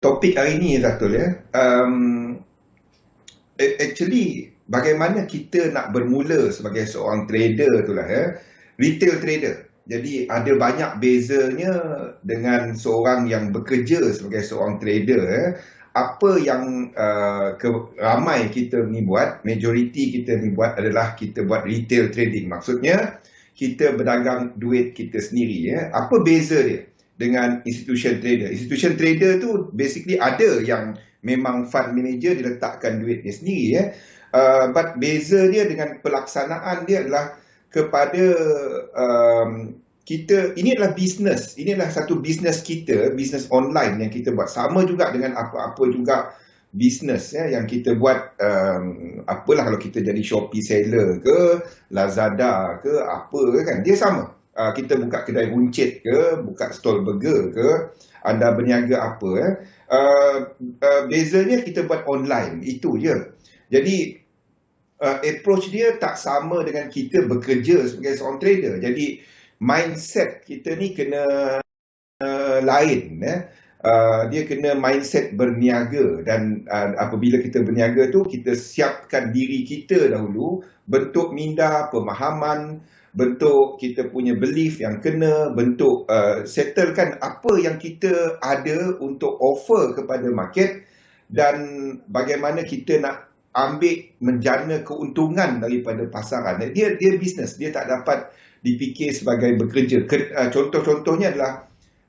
Topik hari ni Zatul ya. Actually bagaimana kita nak bermula sebagai seorang trader tu lah ya. Retail trader. Jadi ada banyak bezanya dengan seorang yang bekerja sebagai seorang trader ya. Apa yang ramai kita ni buat, majoriti kita ni buat adalah kita buat retail trading. Maksudnya kita berdagang duit kita sendiri ya. Apa beza dia dengan institution trader? Institution trader tu basically ada yang memang fund manager diletakkan duit dia sendiri ya. But beza dia dengan pelaksanaan dia adalah kepada kita, ini adalah bisnes, ini adalah satu bisnes kita, bisnes online yang kita buat. Sama juga dengan apa-apa juga bisnes ya, yang kita buat, apalah kalau kita jadi Shopee seller ke, Lazada ke, apa kan, dia sama. Kita buka kedai runcit ke, buka stall burger ke, anda berniaga apa bezanya kita buat online, itu je. Jadi approach dia tak sama dengan kita bekerja sebagai seorang trader. Jadi mindset kita ni kena lain dia kena mindset berniaga. Dan apabila kita berniaga tu, kita siapkan diri kita dahulu, bentuk minda, pemahaman, bentuk kita punya belief yang kena, bentuk settlekan apa yang kita ada untuk offer kepada market, dan bagaimana kita nak ambil menjana keuntungan daripada pasaran. Dia bisnes, dia tak dapat dipikir sebagai bekerja. Contoh-contohnya adalah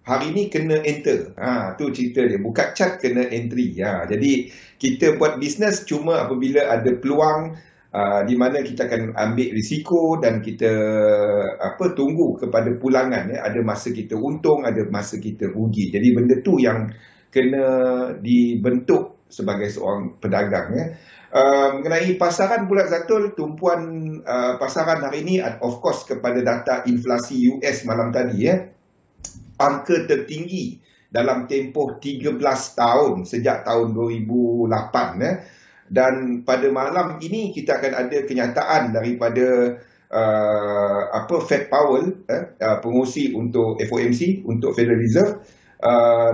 hari ni kena enter. Tu cerita dia. Buka chart kena entry. Jadi kita buat bisnes cuma apabila ada peluang di mana kita akan ambil risiko dan kita tunggu kepada pulangan ya. Ada masa kita untung, ada masa kita rugi. Jadi benda tu yang kena dibentuk sebagai seorang pedagang ya. Mengenai pasaran pula Zatul, tumpuan pasaran hari ini of course kepada data inflasi US malam tadi ya. Angka tertinggi dalam tempoh 13 tahun sejak tahun 2008 ya. Dan pada malam ini kita akan ada kenyataan daripada Fed Powell, pengurusi untuk FOMC, untuk Federal Reserve,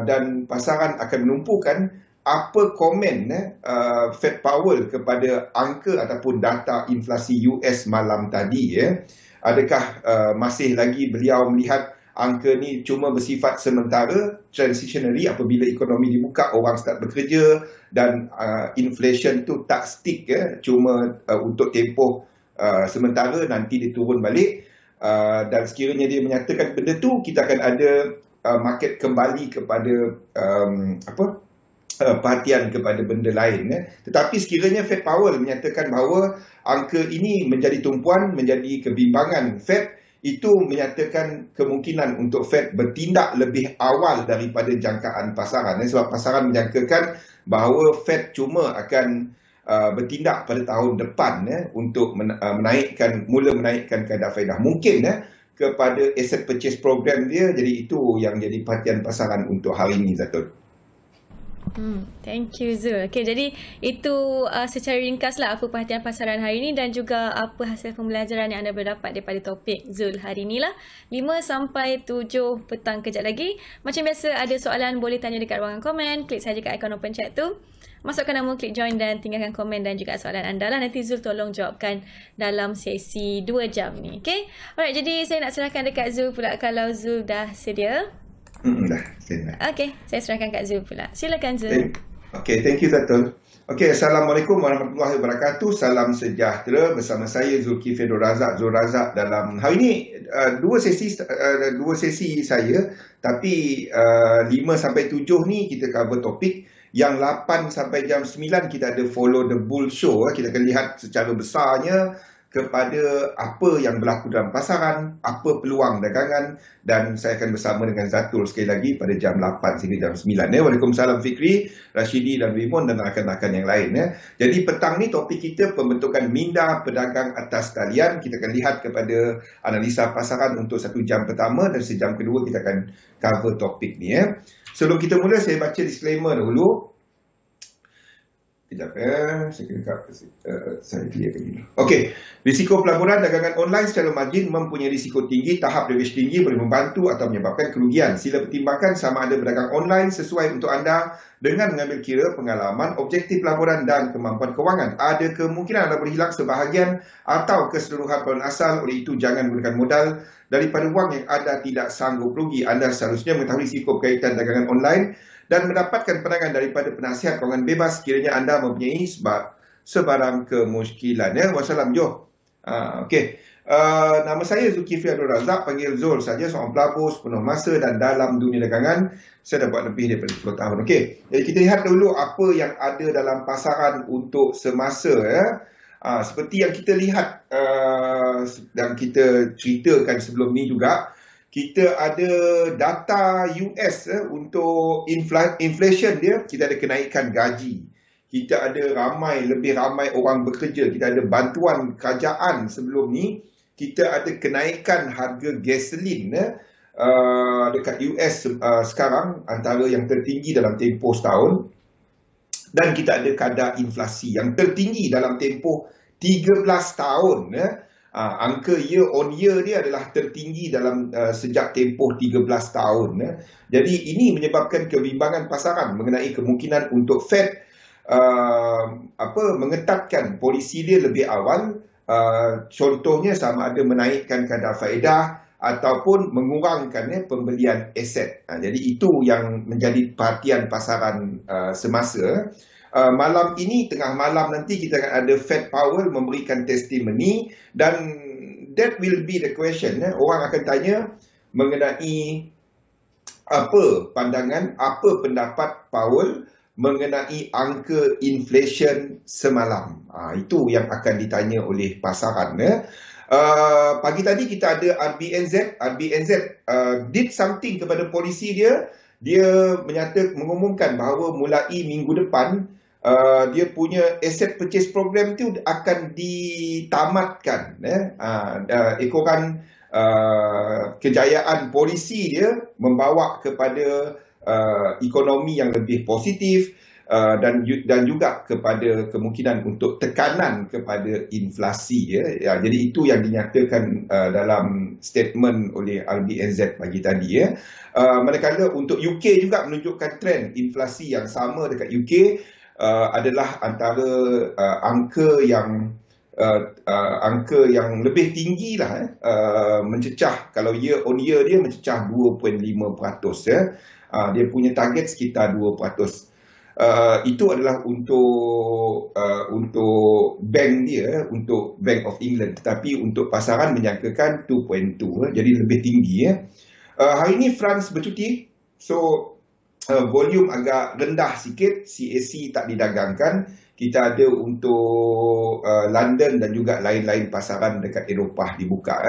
dan pasaran akan menumpukan apa komen Fed Powell kepada angka ataupun data inflasi US malam tadi ya. Adakah masih lagi beliau melihat angka ni cuma bersifat sementara, transitionary, apabila ekonomi dibuka, orang start bekerja dan inflation tu tak stick ya, cuma untuk tempoh sementara, nanti dia turun balik. Dan sekiranya dia menyatakan benda tu, kita akan ada market kembali kepada perhatian kepada benda lain ya. Tetapi sekiranya Fed Powell menyatakan bahawa angka ini menjadi tumpuan, menjadi kebimbangan Fed, itu menyatakan kemungkinan untuk Fed bertindak lebih awal daripada jangkaan pasaran ya. Sebab pasaran menjangkakan bahawa Fed cuma akan bertindak pada tahun depan ya, untuk mula menaikkan kadar faedah. Mungkin ya, kepada asset purchase program dia. Jadi itu yang jadi perhatian pasaran untuk hari ini Zatul. Thank you Zul. Okay, jadi itu secara ringkaslah apa perhatian pasaran hari ini dan juga apa hasil pembelajaran yang anda berdapat daripada topik Zul hari ini lah. 5 sampai 7 petang kejap lagi. Macam biasa, ada soalan boleh tanya dekat ruangan komen. Klik saja kat ikon open chat tu. Masukkan nama, klik join dan tinggalkan komen dan juga soalan anda lah. Nanti Zul tolong jawabkan dalam sesi 2 jam ni. Okay? Alright, jadi saya nak serahkan dekat Zul pula kalau Zul dah sedia. Dah, saya dah. Okay, saya serahkan kat Zul pula. Silakan Zul. Okay, thank you Zatul. Okay, Assalamualaikum warahmatullahi wabarakatuh. Salam sejahtera, bersama saya Zulkifli Zul Razak dalam hari ini dua sesi saya, tapi 5 sampai 7 ni kita cover topik. Yang 8 sampai jam 9 kita ada Follow the Bull Show. Kita akan lihat secara besarnya kepada apa yang berlaku dalam pasaran, apa peluang dagangan, dan saya akan bersama dengan Zatul sekali lagi pada jam 8 hingga jam 9. Waalaikumsalam Fikri, Rashidi dan Raymond dan rakan-rakan yang lain. Jadi petang ni topik kita pembentukan minda pedagang atas talian. Kita akan lihat kepada analisa pasaran untuk 1 jam pertama dan sejam kedua kita akan cover topik ni. Sebelum kita mula, saya baca disclaimer dahulu. Sekejap saya kena saya clearkan dulu. Okey, risiko pelaburan dagangan online secara margin mempunyai risiko tinggi, tahap leverage tinggi boleh membantu atau menyebabkan kerugian. Sila pertimbangkan sama ada berdagang online sesuai untuk anda dengan mengambil kira pengalaman, objektif pelaburan dan kemampuan kewangan. Ada kemungkinan anda berhilang sebahagian atau keseluruhan pelaburan asal, oleh itu jangan gunakan modal daripada wang yang anda tidak sanggup rugi. Anda seharusnya mengetahui risiko berkaitan dagangan online dan mendapatkan pandangan daripada penasihat kewangan bebas sekiranya anda mempunyai sebarang kemusykilan. Ya, wassalam, Joh. Okey. Nama saya Zulkifli Abdul Razak, panggil Zul saja, seorang pelabur sepenuh masa dan dalam dunia dagangan saya dah buat lebih daripada 10 tahun. Okey. Jadi kita lihat dulu apa yang ada dalam pasaran untuk semasa, ya. Seperti yang kita lihat dan kita ceritakan sebelum ni juga, kita ada data US untuk inflation dia, kita ada kenaikan gaji. Kita ada lebih ramai orang bekerja. Kita ada bantuan kerajaan sebelum ni. Kita ada kenaikan harga gasolin dekat US sekarang, antara yang tertinggi dalam tempoh setahun. Dan kita ada kadar inflasi yang tertinggi dalam tempoh 13 tahun. Angka year on year dia adalah tertinggi dalam sejak tempoh 13 tahun. Jadi ini menyebabkan kebimbangan pasaran mengenai kemungkinan untuk Fed mengetatkan polisi dia lebih awal. Contohnya sama ada menaikkan kadar faedah ataupun mengurangkan pembelian aset. Jadi itu yang menjadi perhatian pasaran semasa. Malam ini, tengah malam nanti kita akan ada Fed Powell memberikan testimoni dan that will be the question. Orang akan tanya mengenai apa pandangan, apa pendapat Powell mengenai angka inflation semalam. Itu yang akan ditanya oleh pasaran. Pagi tadi kita ada RBNZ. RBNZ did something kepada polisi dia. Dia mengumumkan bahawa mulai minggu depan dia punya asset purchase program tu akan ditamatkan. Ekoran kejayaan polisi dia membawa kepada ekonomi yang lebih positif dan juga kepada kemungkinan untuk tekanan kepada inflasi. Jadi itu yang dinyatakan dalam statement oleh RBNZ pagi tadi. Manakala untuk UK juga menunjukkan trend inflasi yang sama dekat UK. Adalah antara angka yang lebih tinggi lah, mencecah, kalau year on year dia mencecah 2.5%. Dia punya target sekitar 2%. Itu adalah untuk bank dia, untuk Bank of England, tetapi untuk pasaran menyangkakan 2.2, jadi lebih tinggi. Hari ini France bercuti, so volume agak rendah sikit, CAC tak didagangkan. Kita ada untuk London dan juga lain-lain pasaran dekat Eropah dibuka.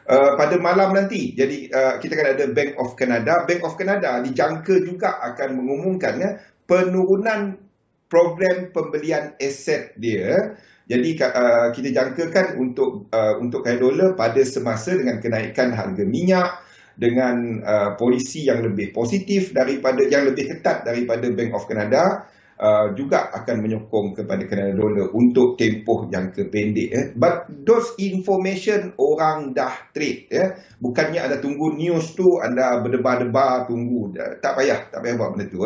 Pada malam nanti, jadi kita akan ada Bank of Canada. Bank of Canada dijangka juga akan mengumumkan penurunan program pembelian aset dia. Jadi kita jangkakan untuk kaya dolar pada semasa dengan kenaikan harga minyak, dengan polisi yang lebih positif yang lebih ketat daripada Bank of Canada, juga akan menyokong kepada Canada dollar untuk tempoh jangka pendek. But those information orang dah trade. Bukannya anda tunggu news tu, anda berdebar-debar tunggu. Tak payah buat benda tu.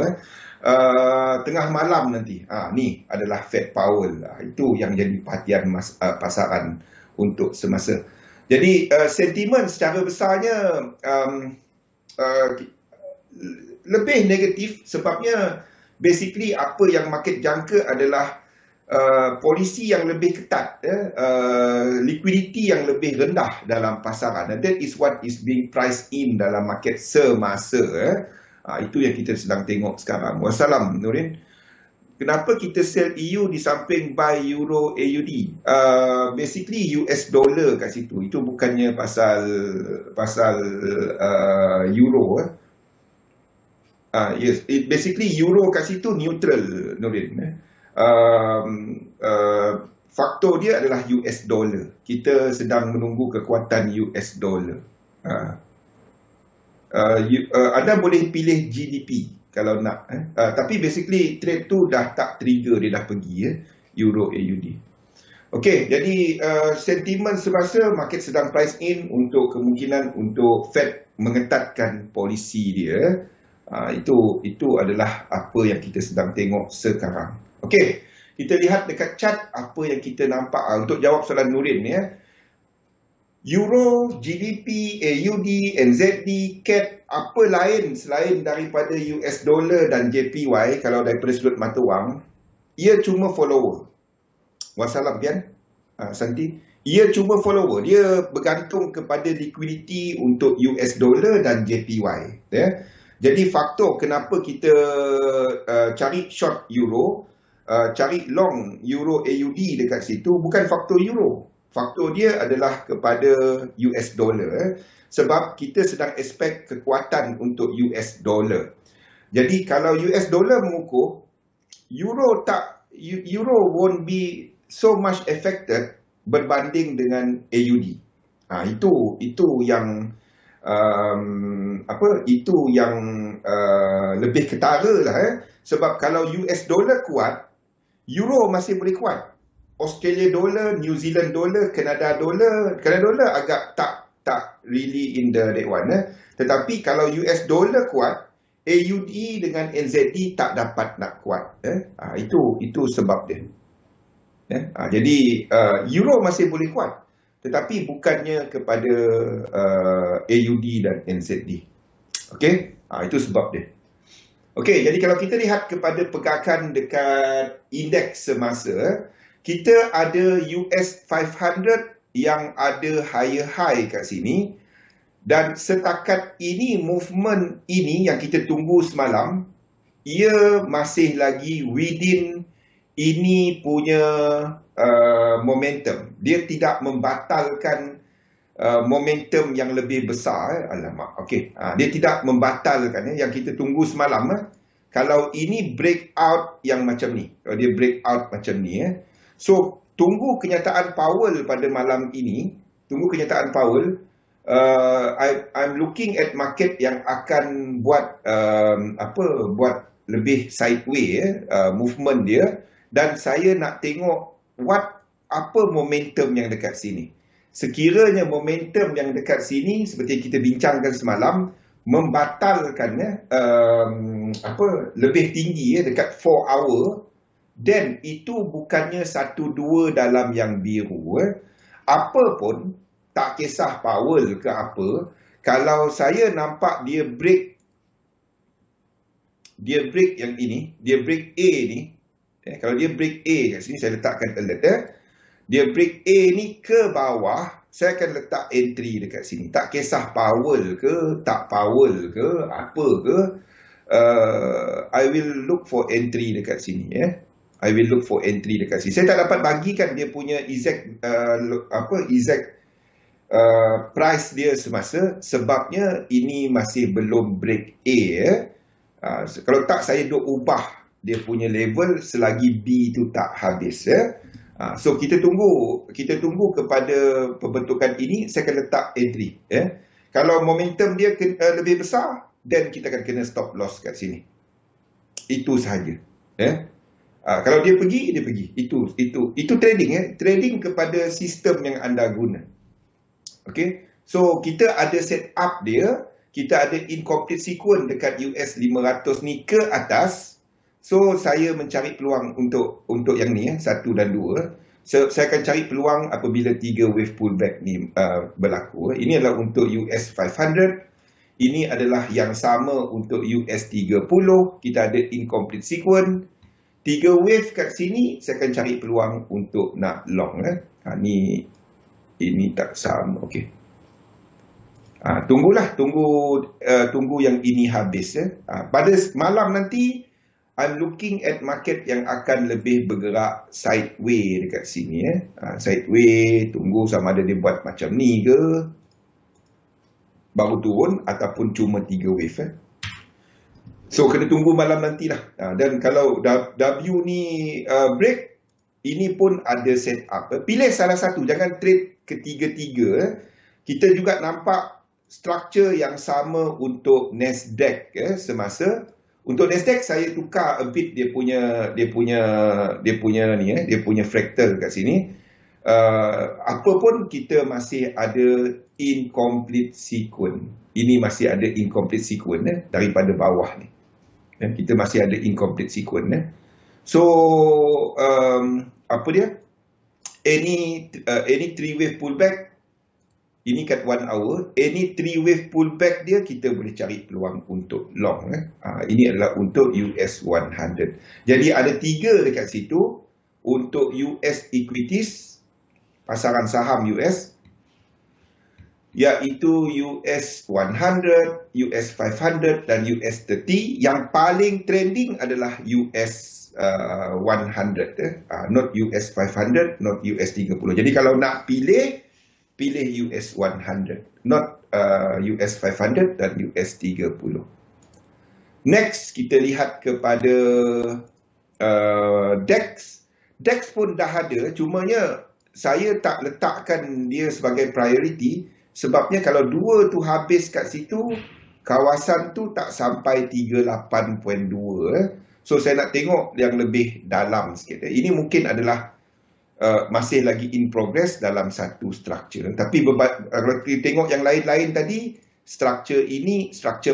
Tengah malam nanti, ni adalah Fed Powell. Itu yang jadi perhatian pasaran untuk semasa. Jadi sentimen secara besarnya lebih negatif, sebabnya basically apa yang market jangka adalah polisi yang lebih ketat, liquidity yang lebih rendah dalam pasaran. And that is what is being priced in dalam market semasa. Itu yang kita sedang tengok sekarang. Wassalam, Nurin. Kenapa kita sell EU di samping buy Euro AUD? Basically US dollar kat situ. Itu bukannya pasal Euro. Yes, basically Euro kat situ neutral, Nurin. Faktor dia adalah US dollar. Kita sedang menunggu kekuatan US dollar. Anda boleh pilih GDP. kalau nak. Tapi basically trade tu dah tak trigger, dia dah pergi Euro AUD. Okey, jadi sentimen semasa market sedang price in untuk kemungkinan untuk Fed mengetatkan polisi dia. Itu adalah apa yang kita sedang tengok sekarang. Okey, kita lihat dekat chart apa yang kita nampak. Untuk jawab soalan Nurin ni, Euro, GBP, AUD, NZD, CAD, apa lain selain daripada US dollar dan JPY kalau daripada sudut mata wang, ia cuma follower. Wassalam Pian, Santi. Ia cuma follower. Dia bergantung kepada liquidity untuk US dollar dan JPY. Jadi faktor kenapa kita cari short Euro, cari long Euro AUD dekat situ bukan faktor Euro. Faktor dia adalah kepada US dollar. Sebab kita sedang expect kekuatan untuk US dollar. Jadi kalau US dollar mengukuh, Euro won't be so much affected berbanding dengan AUD. Itu yang itu yang lebih ketara lah. Sebab kalau US dollar kuat, Euro masih boleh kuat. Australia dollar, New Zealand dollar, Canada dollar agak tak really in the that one. Tetapi kalau US dollar kuat, AUD dengan NZD tak dapat nak kuat. Itu sebab dia. Jadi Euro masih boleh kuat, tetapi bukannya kepada AUD dan NZD. Okey, itu sebab dia. Okey, jadi kalau kita lihat kepada pergerakan dekat indeks semasa, kita ada US 500 yang ada higher high kat sini, dan setakat ini movement ini yang kita tunggu semalam, ia masih lagi within ini punya momentum. Dia tidak membatalkan momentum yang lebih besar. Alamak, okey. Dia tidak membatalkan yang kita tunggu semalam. Kalau ini breakout yang macam ni, kalau dia breakout macam ni, so tunggu kenyataan Powell pada malam ini. Tunggu kenyataan Powell. I'm looking at market yang akan buat buat lebih sideways movement dia, dan saya nak tengok apa momentum yang dekat sini. Sekiranya momentum yang dekat sini seperti kita bincangkan semalam membatalkan lebih tinggi dekat 4 hour, then itu bukannya 1-2 dalam yang biru. Apa pun, tak kisah Powell ke apa, kalau saya nampak dia break yang ini, dia break A ni, kalau dia break A kat sini, saya letakkan alert. Dia break A ni ke bawah, saya akan letak entry dekat sini. Tak kisah Powell ke, tak Powell ke, apa ke, I will look for entry dekat sini. I will look for entry dekat sini. Saya tak dapat bagikan dia punya exact price dia semasa, sebabnya ini masih belum break A. Kalau tak, saya duk ubah dia punya level selagi B tu tak habis. So kita tunggu kepada pembentukan ini, saya akan letak entry. Kalau momentum dia lebih besar, then kita akan kena stop loss kat sini. Itu sahaja. Kalau dia pergi, dia pergi. Itu trading. Trading kepada sistem yang anda guna. Okay. So kita ada set up dia, kita ada incomplete sequence dekat US 500 ni ke atas. So saya mencari peluang untuk yang ni 1 dan 2. So, saya akan cari peluang apabila 3 wave pullback ni berlaku. Ini adalah untuk US 500. Ini adalah yang sama untuk US 30. Kita ada incomplete sequence. 3 wave kat sini, saya akan cari peluang untuk nak long. Ini tak sama. Okey. Tunggu yang ini habis. Pada malam nanti, I'm looking at market yang akan lebih bergerak sideways dekat sini. Sideways, tunggu sama ada dia buat macam ni ke, baru turun, ataupun cuma 3 wave. So kena tunggu malam nantilah. Dan kalau W ni break, ini pun ada set up. Pilih salah satu, jangan trade ketiga-tiga. Kita juga nampak structure yang sama untuk Nasdaq semasa. Untuk Nasdaq saya tukar a bit dia punya fractal kat sini. Apa pun kita masih ada incomplete sequence. Ini masih ada incomplete sequence daripada bawah ni. Kita masih ada incomplete sequence. So apa dia? Any 3 wave pullback ini kat 1 hour, any 3 wave pullback dia kita boleh cari peluang untuk long. Ini adalah untuk US 100. Jadi ada 3 dekat situ untuk US equities, pasaran saham US, iaitu US 100, US 500 dan US 30. Yang paling trending adalah US 100, not US 500, not US 30. Jadi kalau nak pilih US 100, not US 500 dan US 30. Next, kita lihat kepada DAX. DAX pun dah ada, cumanya saya tak letakkan dia sebagai priority, sebabnya kalau 2 tu habis kat situ, kawasan tu tak sampai 38.2. So saya nak tengok yang lebih dalam sikit. Ini mungkin adalah masih lagi in progress dalam satu structure. Tapi kalau kita tengok yang lain-lain tadi, structure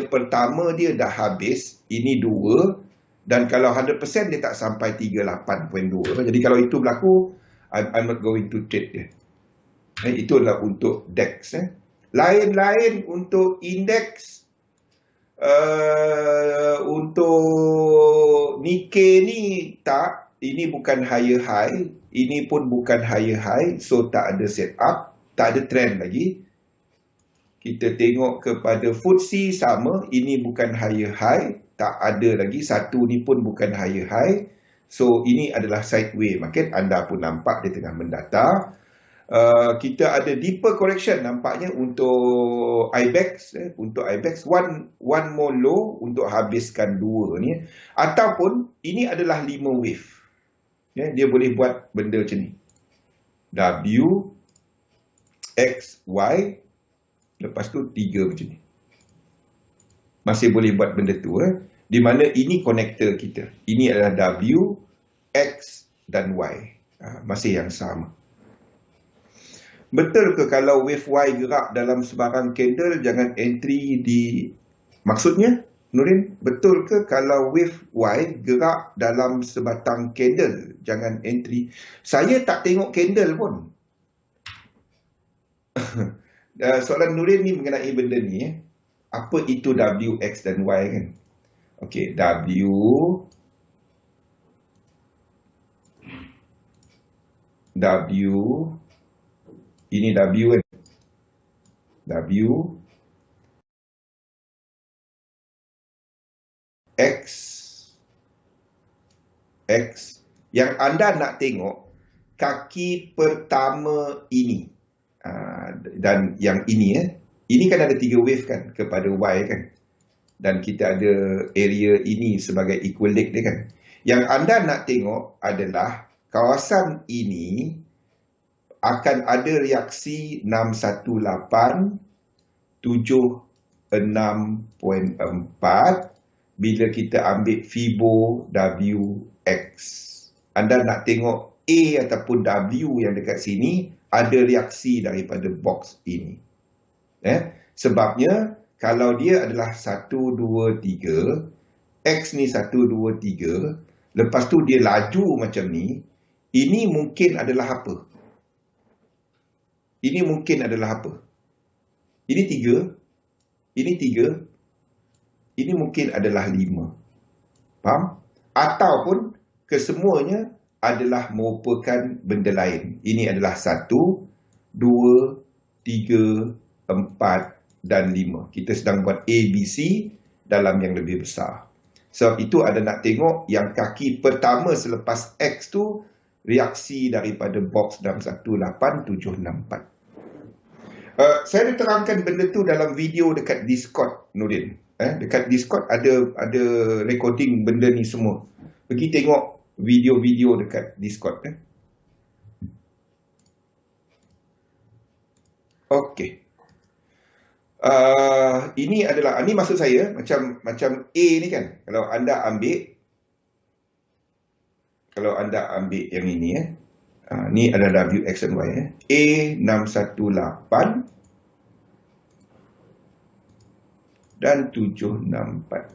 pertama dia dah habis, ini 2, dan kalau 100% dia tak sampai 38.2. Jadi kalau itu berlaku, I'm not going to trade dia. Itu adalah untuk DAX. Lain-lain untuk indeks, untuk Nikkei ni tak, ini bukan higher high, ini pun bukan higher high, so tak ada set up, tak ada trend lagi. Kita tengok kepada FTSE sama, ini bukan higher high, tak ada lagi, satu ni pun bukan higher high. So ini adalah sideways market, anda pun nampak dia tengah mendatar. Kita ada deeper correction nampaknya untuk IBEX, untuk IBEX one more low untuk habiskan 2 ni, ataupun ini adalah 5 wave. Dia boleh buat benda macam ni, W, X, Y, lepas tu 3 macam ni. Masih boleh buat benda tu, di mana ini connector kita. Ini adalah W, X dan Y, masih yang sama. Betul ke kalau wave Y gerak dalam sebarang candle jangan entry di, maksudnya Nurin, betul ke kalau wave Y gerak dalam sebatang candle jangan entry? Saya tak tengok candle pun. Soalan Nurin ni mengenai benda ni. Apa itu W, X dan Y kan? Okey, W, ini W kan? W, X. Yang anda nak tengok kaki pertama ini, dan yang ini ini kan ada 3 wave kan kepada Y kan, dan kita ada area ini sebagai equal leg dia kan. Yang anda nak tengok adalah kawasan ini akan ada reaksi 618 76.4 bila kita ambil Fibo WX. Anda nak tengok A ataupun W yang dekat sini ada reaksi daripada box ini. Sebabnya kalau dia adalah 1, 2, 3, X ni 1, 2, 3, lepas tu dia laju macam ni, ini mungkin adalah apa? Ini mungkin adalah apa? Ini 3, ini 3, ini mungkin adalah 5. Faham? Ataupun kesemuanya adalah merupakan benda lain. Ini adalah 1, 2, 3, 4 dan 5. Kita sedang buat ABC dalam yang lebih besar. Sebab itu ada nak tengok yang kaki pertama selepas X tu reaksi daripada box dalam 18764. Saya ada terangkan benda tu dalam video dekat Discord, Nurin. Dekat Discord ada recording benda ni semua. Pergi tengok video-video dekat Discord. Okey. Ini adalah, ini maksud saya macam A ni kan. Kalau anda ambil yang ini ni adalah W, X dan Y A618 dan 764.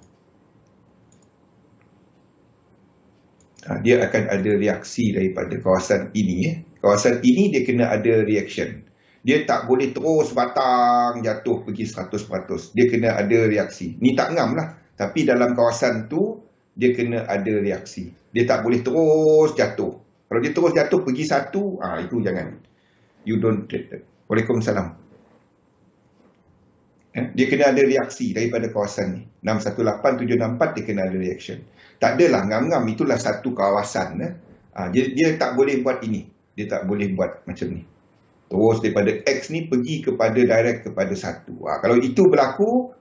Dia akan ada reaksi daripada kawasan ini. Kawasan ini dia kena ada reaction. Dia tak boleh terus batang jatuh pergi 100%. Dia kena ada reaksi. Ni tak ngam lah. Tapi dalam kawasan tu, dia kena ada reaksi. Dia tak boleh terus jatuh. Kalau dia terus jatuh pergi 1, itu jangan. You don't trade that. Waalaikumsalam. Dia kena ada reaksi daripada kawasan ni. 618, 764 dia kena ada reaction. Tak adalah ngam-ngam, itulah satu kawasan. Dia tak boleh buat ini. Dia tak boleh buat macam ni. Terus daripada X ni pergi kepada direct kepada 1. Kalau itu berlaku,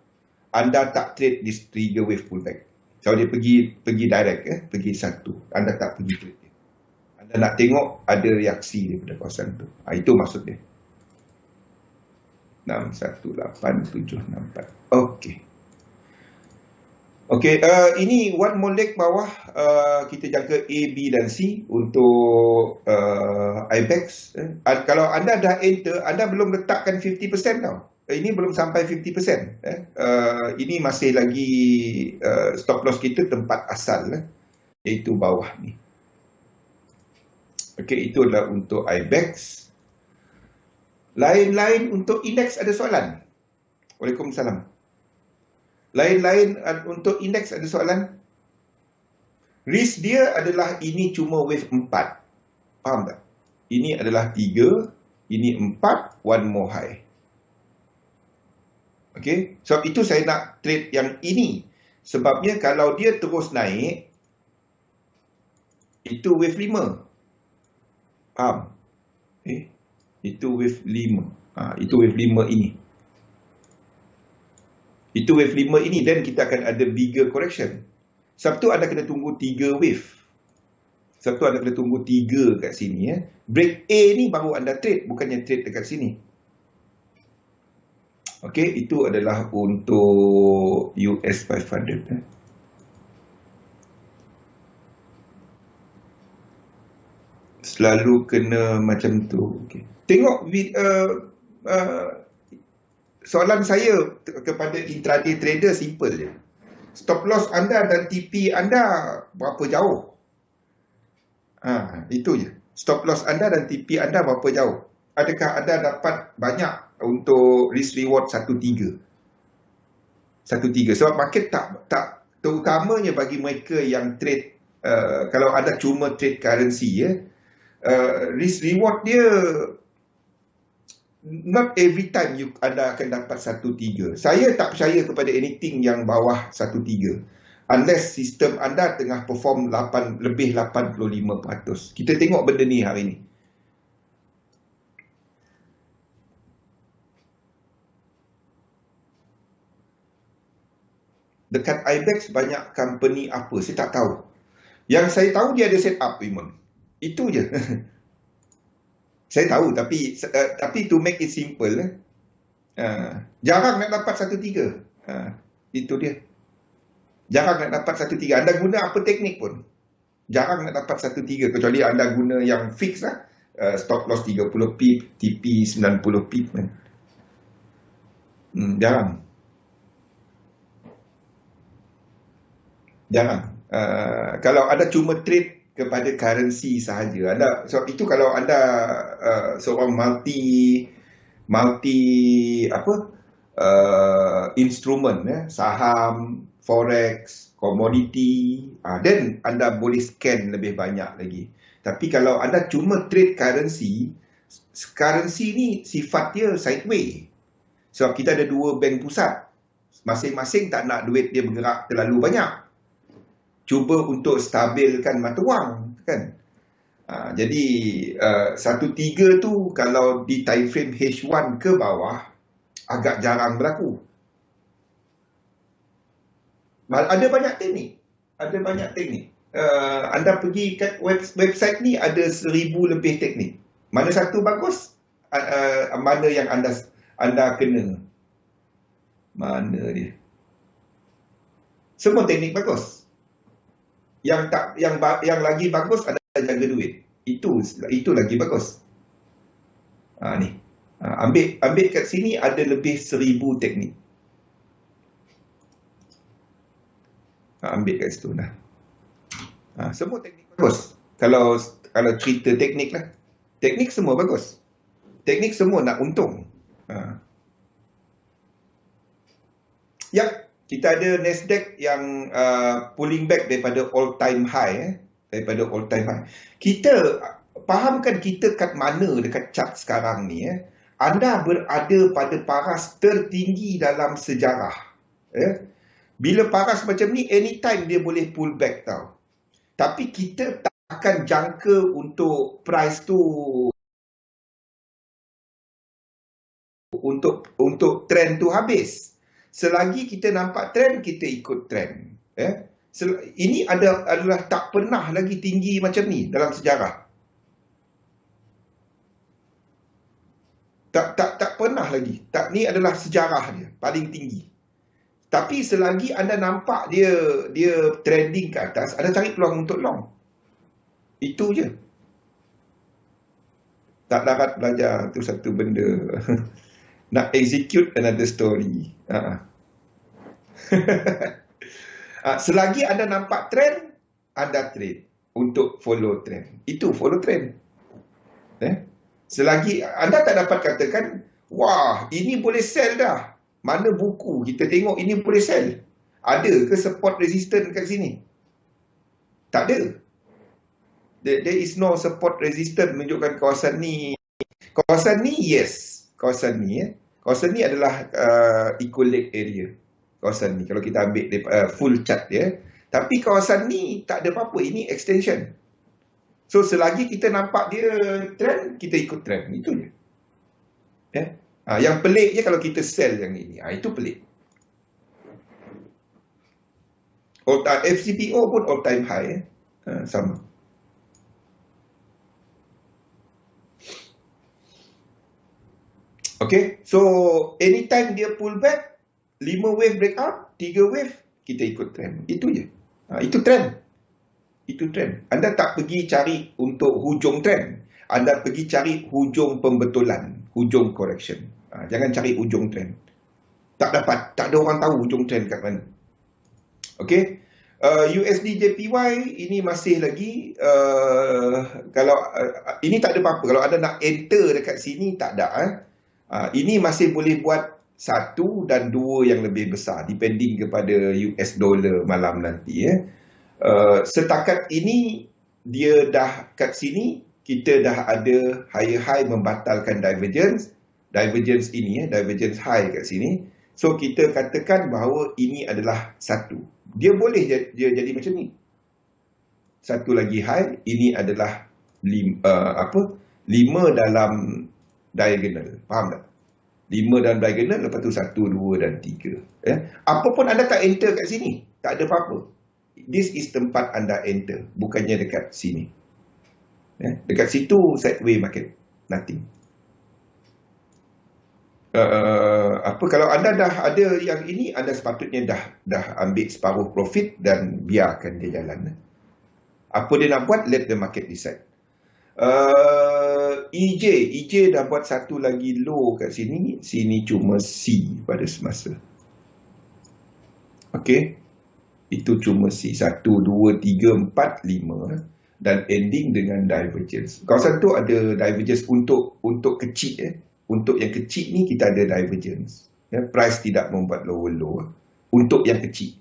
anda tak trade this trigger wave pullback. Kalau dia pergi direct, pergi 1, anda tak pergi trade dia. Anda nak tengok ada reaksi daripada kawasan tu. Itu maksud dia. 618,764. Okey, ini one more leg bawah, kita jangka A, B dan C untuk IBEX. Kalau anda dah enter, anda belum letakkan 50% tau. Ini belum sampai 50%. Ini masih lagi stop loss kita tempat asal, iaitu bawah ni. Okey, itu adalah untuk IBEX. Lain-lain untuk indeks ada soalan? Waalaikumsalam. Lain-lain untuk indeks ada soalan? Risk dia adalah ini cuma wave 4. Faham tak? Ini adalah 3, ini 4, one more high. Okey, sebab itu saya nak trade yang ini. Sebabnya kalau dia terus naik, itu wave 5. Faham? Itu wave 5. Itu wave 5 ini. Itu wave 5 ini, dan kita akan ada bigger correction. Sebab tu anda kena tunggu 3 wave. Sebab tu anda kena tunggu 3 kat sini. Break A ni baru anda trade, bukannya trade dekat sini. Okey, itu adalah untuk US 500. Selalu kena macam tu. Okay. Tengok soalan saya kepada intraday trader simple je. Stop loss anda dan TP anda berapa jauh? Itu je. Stop loss anda dan TP anda berapa jauh? Adakah anda dapat banyak untuk risk reward 1.3? 1.3. Sebab market tak terutamanya bagi mereka yang trade, kalau anda cuma trade currency, risk reward dia not every time anda akan dapat 1.3. Saya tak percaya kepada anything yang bawah 1.3 unless sistem anda tengah perform lebih 85%. Kita tengok benda ni hari ni. Dekat IBEX banyak company apa, saya tak tahu. Yang saya tahu dia ada set up payment. Itu je. Saya tahu, tapi to make it simple, jarang nak dapat 1.3. Itu dia. Jarang nak dapat 1.3. Anda guna apa teknik pun, jarang nak dapat 1.3 kecuali anda guna yang fix lah. Stop loss 30 pip, TP 90 pip. Jarang. Kalau anda cuma trade kepada currency sahaja, sebab itu kalau anda seorang multi instrumen, saham, forex, commodity, then anda boleh scan lebih banyak lagi. Tapi kalau anda cuma trade currency ni sifat dia sideways. Sebab kita ada 2 bank pusat, masing-masing tak nak duit dia bergerak terlalu banyak. Cuba untuk stabilkan mata wang, kan? Jadi 1.3 tu kalau di time frame H1 ke bawah agak jarang berlaku. Ada banyak teknik. Anda pergi kat website ni ada 1000 lebih teknik. Mana satu bagus? Mana yang anda kena? Mana dia? Semua teknik bagus. Yang lagi bagus adalah jaga duit. Itu lagi bagus. Ni. Ambil kat sini ada lebih 1000 teknik. Ambil kat situ dah. Semua teknik bagus. Kalau cerita teknik lah. Teknik semua bagus. Teknik semua nak untung. Kita ada Nasdaq yang pulling back daripada all time high. Daripada all time high. Kita fahamkan kita kat mana dekat chart sekarang ni. Anda berada pada paras tertinggi dalam sejarah. Bila paras macam ni, anytime dia boleh pull back tau. Tapi kita tak akan jangka untuk price tu untuk trend tu habis. Selagi kita nampak trend, kita ikut trend. Ini adalah tak pernah lagi tinggi macam ni dalam sejarah. Tak pernah lagi. Ni adalah sejarah dia paling tinggi. Tapi selagi anda nampak dia trending ke atas, anda cari peluang untuk long. Itu je. Tak dapat belajar tu satu benda. Nak execute another story. Selagi anda nampak trend, anda trade untuk follow trend. Itu follow trend. Selagi anda tak dapat katakan, wah, ini boleh sell dah. Mana buku kita tengok ini boleh sell? Ada ke support resistance kat sini? Tak ada. There is no support resistance menunjukkan kawasan ni. Kawasan ni, yes. Kawasan ni adalah equilibrium area. Kawasan ni, kalau kita ambil full chart dia. Tapi kawasan ni tak ada apa-apa. Ini extension. So, selagi kita nampak dia trend, kita ikut trend. Itu je. Yang pelik je kalau kita sell yang ini. Itu pelik. FCPO pun all time high. Sama. Okay. So, anytime dia pull back, 5 wave breakout, 3 wave, kita ikut trend. Itu je. Itu trend. Itu trend. Anda tak pergi cari untuk hujung trend. Anda pergi cari hujung pembetulan, hujung correction. Jangan cari hujung trend. Tak dapat. Tak ada orang tahu hujung trend kat mana. Okay. USD JPY ini masih lagi kalau ini tak ada apa-apa. Kalau anda nak enter dekat sini tak ada. Ini masih boleh buat 1 dan 2 yang lebih besar depending kepada US dollar malam nanti. Setakat ini dia dah kat sini kita dah ada higher high membatalkan divergence ini divergence high kat sini. So kita katakan bahawa ini adalah 1. Dia boleh jadi macam ni. 1 lagi high, ini adalah 5 dalam diagonal. Faham tak? 5 dalam diagonal, lepas tu 1, 2 dan 3. Apapun anda tak enter kat sini, tak ada apa-apa. This is tempat anda enter, bukannya dekat sini. Dekat situ sideway market, nothing. Kalau anda dah ada yang ini, anda sepatutnya dah ambil separuh profit dan biarkan dia jalan. Apa dia nak buat, let the market decide. EJ dah buat satu lagi low kat sini. Sini cuma C pada semasa. Okey. Itu cuma C. 1, 2, 3, 4, 5. Dan ending dengan divergence. Kawasan tu ada divergence untuk kecil. Untuk yang kecil ni kita ada divergence. Price tidak membuat low. Untuk yang kecil.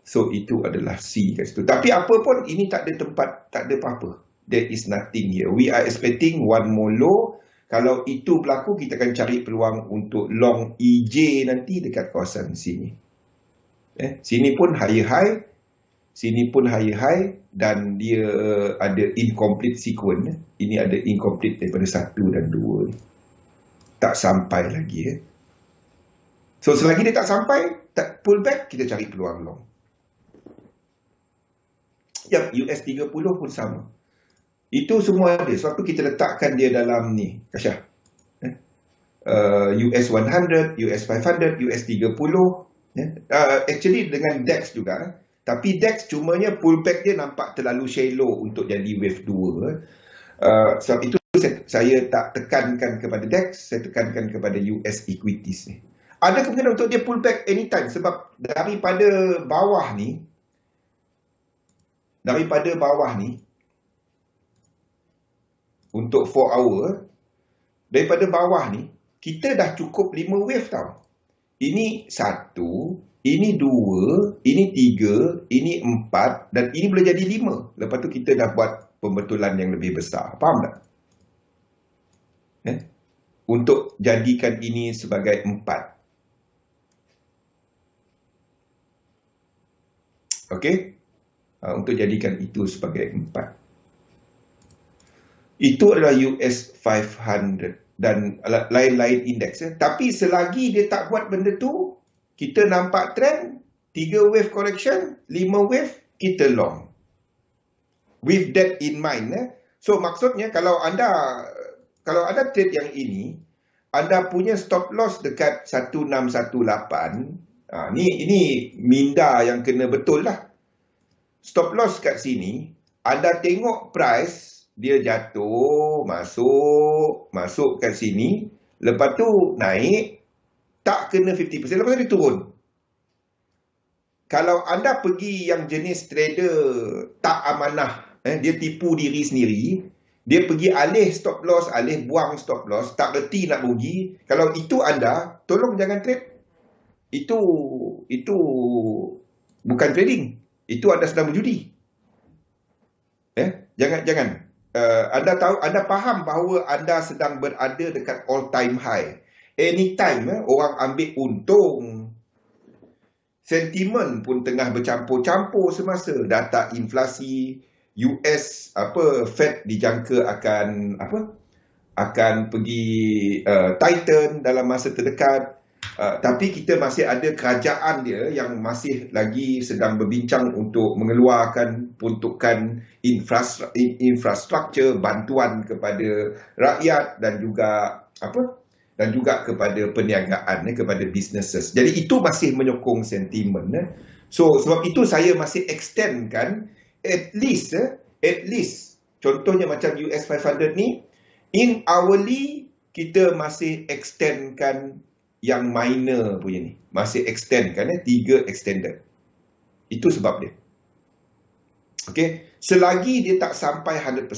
So itu adalah C kat situ. Tapi apa pun ini tak ada tempat, tak ada apa-apa. There is nothing here. We are expecting one more low. Kalau itu berlaku, kita akan cari peluang untuk long EJ nanti dekat kawasan sini. Sini pun higher high. Sini pun higher high. Dan dia ada incomplete sequence. Ini ada incomplete daripada 1 dan 2. Tak sampai lagi. So selagi dia tak sampai, tak pull back, kita cari peluang long. US 30 pun sama. Itu semua ada. Sebab tu kita letakkan dia dalam ni. Kasyah. US 100, US 500, US 30. Actually dengan DAX juga. Tapi DAX cumanya pullback dia nampak terlalu shallow untuk jadi wave 2. Sebab itu saya tak tekankan kepada DAX, saya tekankan kepada US equities ni. Ada kemungkinan untuk dia pullback anytime sebab daripada bawah ni untuk 4 hour, daripada bawah ni kita dah cukup 5 wave tau. Ini 1, ini 2, ini 3, ini 4 dan ini boleh jadi 5. Lepas tu kita dah buat pembetulan yang lebih besar. Faham tak? Untuk jadikan ini sebagai 4. Okey? Untuk jadikan itu sebagai 4. Itu adalah US 500 dan lain-lain indeks. Tapi selagi dia tak buat benda tu, kita nampak trend, 3 wave correction, 5 wave, kita long. With that in mind. So maksudnya kalau anda trade yang ini, anda punya stop loss dekat 1618. Ini minda yang kena betul lah. Stop loss kat sini, anda tengok price, dia jatuh, masuk kat sini, lepas tu naik, tak kena 50%, lepas tu dia turun. Kalau anda pergi yang jenis trader tak amanah, dia tipu diri sendiri, dia pergi alih stop loss, alih buang stop loss, tak reti nak rugi, kalau itu anda, tolong jangan trade. Itu bukan trading. Itu anda sedang berjudi. Jangan. Anda faham bahawa anda sedang berada dekat all time high. Anytime orang ambil untung. Sentimen pun tengah bercampur-campur semasa data inflasi US Fed dijangka akan pergi tighten dalam masa terdekat. Tapi kita masih ada kerajaan dia yang masih lagi sedang berbincang untuk mengeluarkan peruntukan infrastruktur, bantuan kepada rakyat dan juga kepada perniagaan, kepada businesses. Jadi itu masih menyokong sentimen. So sebab itu saya masih extendkan at least contohnya macam US 500 ni, in hourly kita masih extendkan yang minor punya ni. Masih extend kan 3 extended. Itu sebab dia. Okey, selagi dia tak sampai 100%.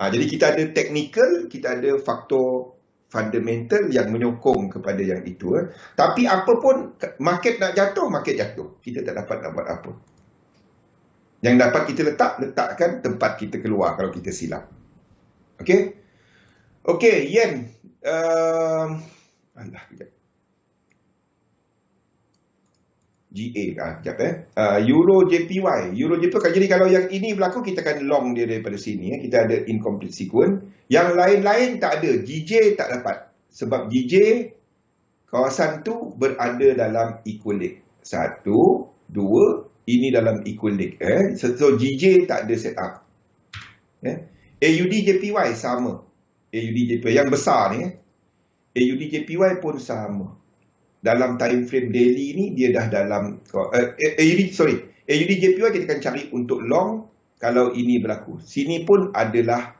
Jadi kita ada technical, kita ada faktor fundamental yang menyokong kepada yang itu. Tapi apa pun market nak jatuh, market jatuh. Kita tak dapat nak buat apa. Yang dapat kita letakkan tempat kita keluar kalau kita silap. Okey. Okey, yen. Kejap. Euro JPY. Jadi kalau yang ini berlaku, kita akan long dia daripada sini. Kita ada incomplete sequence. Yang lain-lain tak ada. GJ tak dapat. Sebab GJ, kawasan tu berada dalam equilibrium. 1, 2, ini dalam equilibrium. So GJ tak ada set up. AUD JPY sama. AUD JPY yang besar ni, AUD JPY pun sama. Dalam time frame daily ni dia dah dalam AUD JPY kita akan cari untuk long kalau ini berlaku. Sini pun adalah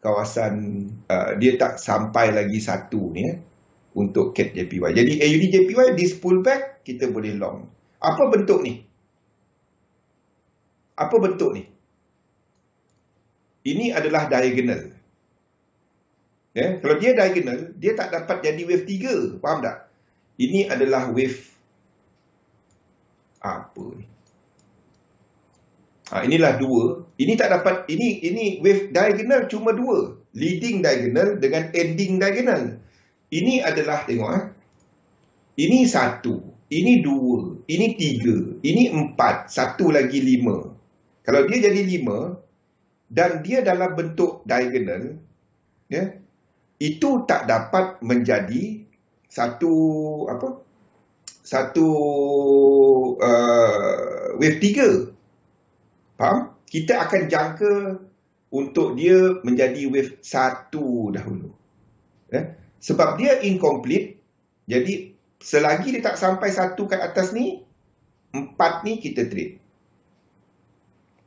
kawasan dia tak sampai lagi 1 ni untuk CAD JPY. Jadi AUD JPY this pullback kita boleh long. Apa bentuk ni? Ini adalah diagonal. Kalau dia diagonal, dia tak dapat jadi wave 3. Faham tak? Ini adalah wave apa ni? Inilah 2. Ini tak dapat, ini wave diagonal cuma 2. Leading diagonal dengan ending diagonal. Ini adalah, tengok ini 1, ini 2, ini 3, ini 4, satu lagi 5. Kalau dia jadi 5 dan dia dalam bentuk diagonal, itu tak dapat menjadi satu wave 3. Faham? Kita akan jangka untuk dia menjadi wave 1 dahulu. Sebab dia incomplete, jadi selagi dia tak sampai 1 kat atas ni, 4 ni kita trade.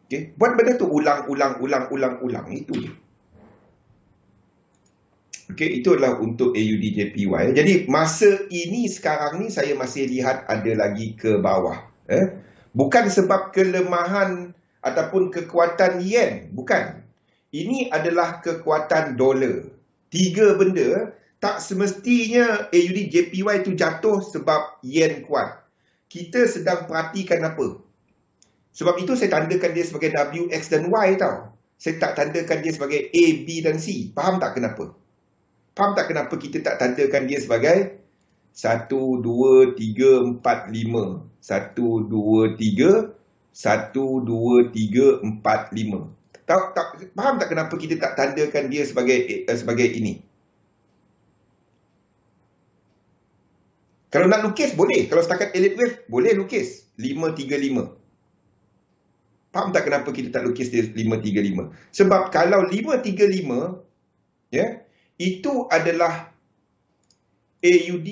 Okay? Buat benda tu ulang. Itu je. Okay, itu adalah untuk AUD JPY. Jadi masa ini sekarang ni saya masih lihat ada lagi ke bawah. Bukan sebab kelemahan ataupun kekuatan yen. Bukan. Ini adalah kekuatan dolar. 3 benda tak semestinya AUD JPY tu jatuh sebab yen kuat. Kita sedang perhatikan apa? Sebab itu saya tandakan dia sebagai W, X dan Y tau. Saya tak tandakan dia sebagai A, B dan C. Faham tak kenapa? Faham tak kenapa kita tak tandakan dia sebagai 1, 2, 3, 4, 5. 1, 2, 3, 1, 2, 3, 4, 5. Faham tak kenapa kita tak tandakan dia sebagai ini? Kalau nak lukis, boleh. Kalau setakat elite wave, boleh lukis 5, 3, 5. Faham tak kenapa kita tak lukis dia 5, 3, 5? Sebab kalau 5, 3, 5, itu adalah AUD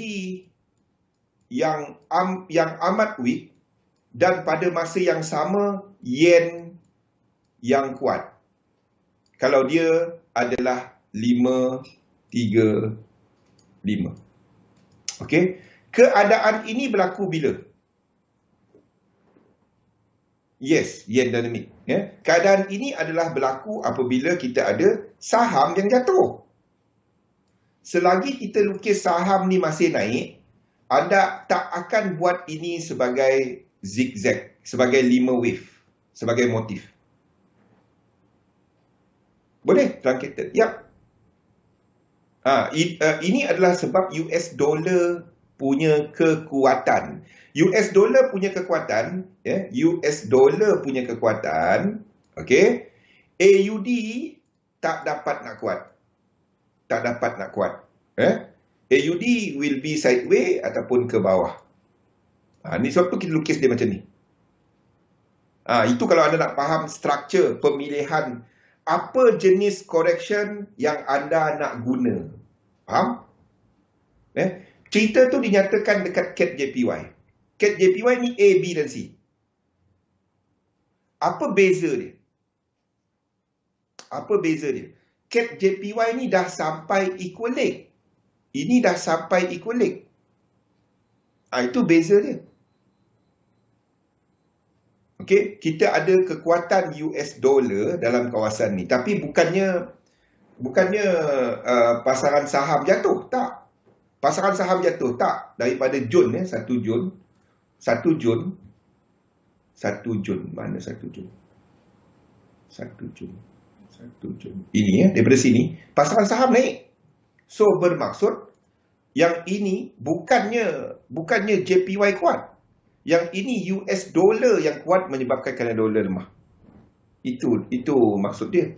yang amat weak dan pada masa yang sama yen yang kuat. Kalau dia adalah 5, 3, 5. Okey. Keadaan ini berlaku bila? Yes, yen dynamic. Keadaan ini adalah berlaku apabila kita ada saham yang jatuh. Selagi kita lukis saham ni masih naik, anda tak akan buat ini sebagai zigzag, sebagai 5 wave, sebagai motif. Boleh? Truncated. Ya. Ini adalah sebab US dollar punya kekuatan. US dollar punya kekuatan, US dollar punya kekuatan, okey. AUD tak dapat nak kuat. Tak dapat nak kuat. AUD will be sideways ataupun ke bawah. Ni sebab tu kita lukis dia macam ni. Itu kalau anda nak faham struktur pemilihan apa jenis correction yang anda nak guna. Faham? Cerita tu dinyatakan dekat CAD JPY. CAD JPY ni A, B dan C. Apa beza dia? Apa beza dia? CAD JPY ni dah sampai equal leg. Ini dah sampai equal leg. Itu beza dia. Okey, kita ada kekuatan US dollar dalam kawasan ni. Tapi bukannya pasaran saham jatuh. Tak. Pasaran saham jatuh. Tak. Daripada Jun, 1 Jun. 1 Jun. 1 Jun. Mana 1 Jun? 1 Jun. 1 Jun. Ini daripada sini. Pasaran saham naik. So bermaksud yang ini bukannya JPY kuat. Yang ini US dollar yang kuat menyebabkan kerana dolar lemah. Itu maksud dia.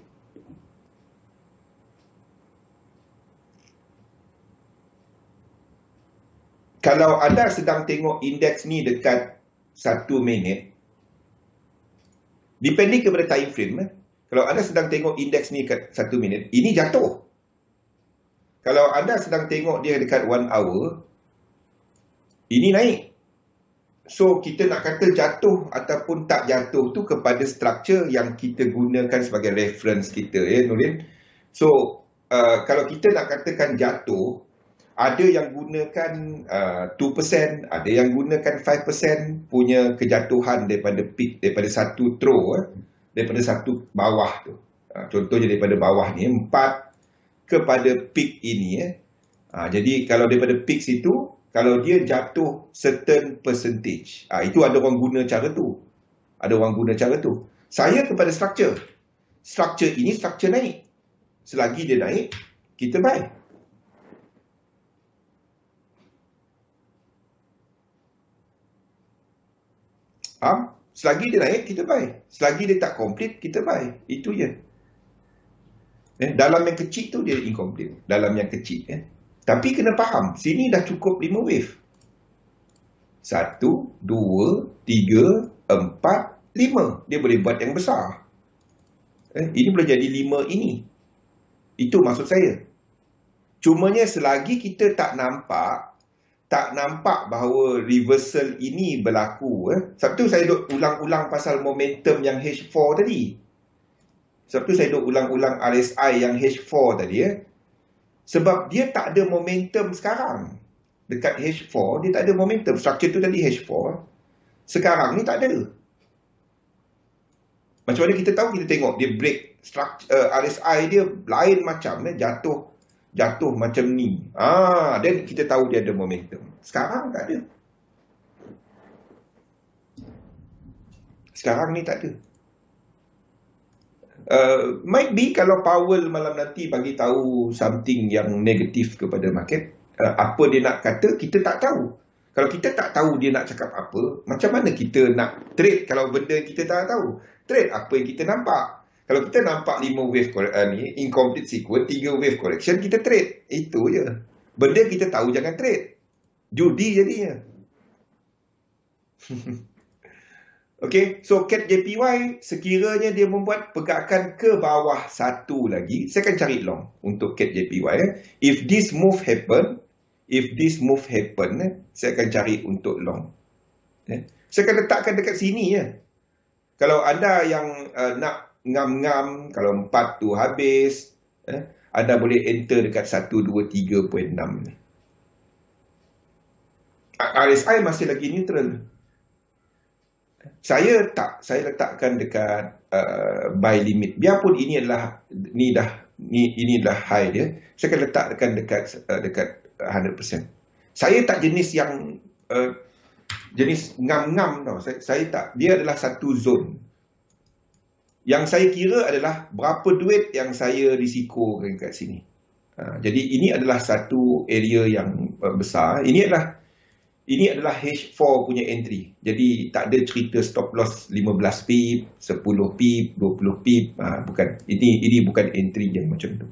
Kalau anda sedang tengok indeks ni dekat 1 minit, depending kepada time frame, kalau anda sedang tengok indeks ni dekat 1 minit, ini jatuh. Kalau anda sedang tengok dia dekat 1 hour, ini naik. So, kita nak kata jatuh ataupun tak jatuh tu kepada struktur yang kita gunakan sebagai reference kita, Nurin. So, kalau kita nak katakan jatuh, ada yang gunakan 2%, ada yang gunakan 5% punya kejatuhan daripada peak, daripada satu throw, daripada satu bawah tu. Contohnya daripada bawah ni, 4 kepada peak ini. Jadi, kalau daripada peak situ, kalau dia jatuh certain percentage, itu ada orang guna cara tu. Ada orang guna cara tu. Saya kepada struktur. Struktur ini struktur naik. Selagi dia naik, kita buy. Selagi dia naik, kita buy. Selagi dia tak complete, kita buy. Itu je. Dalam yang kecil tu dia incomplete. Dalam yang kecil. Tapi kena faham, sini dah cukup 5 wave. 1, 2, 3, 4, 5. Dia boleh buat yang besar. Ini boleh jadi 5 ini. Itu maksud saya. Cumanya selagi kita tak nampak bahawa reversal ini berlaku. Sebab tu saya duk ulang-ulang pasal momentum yang H4 tadi. Sebab tu saya duk ulang-ulang RSI yang H4 tadi. Sebab dia tak ada momentum sekarang. Dekat H4, dia tak ada momentum. Structure tu tadi H4. Sekarang ni tak ada. Macam mana kita tahu? Kita tengok dia break structure, RSI dia lain macam. Jatuh macam ni. Dan kita tahu dia ada momentum. Sekarang tak ada. Sekarang ni tak ada. Might be kalau Powell malam nanti bagi tahu something yang negatif kepada market, apa dia nak kata, kita tak tahu. Kalau kita tak tahu dia nak cakap apa, macam mana kita nak trade kalau benda kita tak tahu? Trade apa yang kita nampak. Kalau kita nampak 5 wave ni, incomplete sequence, 3 wave correction, kita trade. Itu je. Benda kita tahu jangan trade. Judi jadinya. Okay, so CAT JPY sekiranya dia membuat pergerakan ke bawah satu lagi, saya akan cari long untuk CAT JPY. If this move happen, saya akan cari untuk long. Saya akan letakkan dekat sini ya. Kalau anda yang nak ngam-ngam, kalau 4 tu habis, anda boleh enter dekat 123.6 ni. RSI masih lagi neutral. Saya letakkan dekat buy limit. Biarpun ini adalah high dia, saya akan letakkan dekat 100%. Saya tak jenis yang jenis ngam-ngam tau. Saya tak. Dia adalah satu zone. Yang saya kira adalah berapa duit yang saya risikokan kat sini. Jadi ini adalah satu area yang besar. Ini adalah H4 punya entry. Jadi tak ada cerita stop loss 15 pip, 10 pip, 20 pip. Bukan. Ini bukan entry yang macam tu.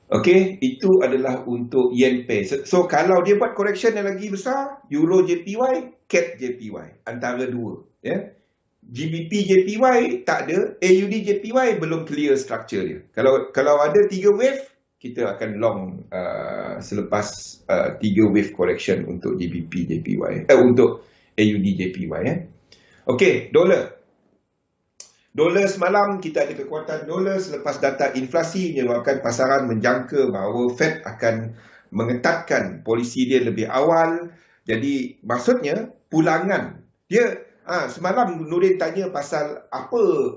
Okey, itu adalah untuk yen pair. So kalau dia buat correction yang lagi besar, Euro JPY, CAT JPY, antara dua, ya. GBP JPY tak ada, AUD JPY belum clear structure dia. Kalau ada 3 wave, kita akan long selepas 3 wave correction untuk GBP JPY, untuk AUD JPY, ya. Okey, dolar. Dolar semalam kita ada kekuatan dolar selepas data inflasi menyebabkan pasaran menjangka bahawa Fed akan mengetatkan polisi dia lebih awal. Jadi maksudnya pulangan dia semalam Nurin tanya pasal apa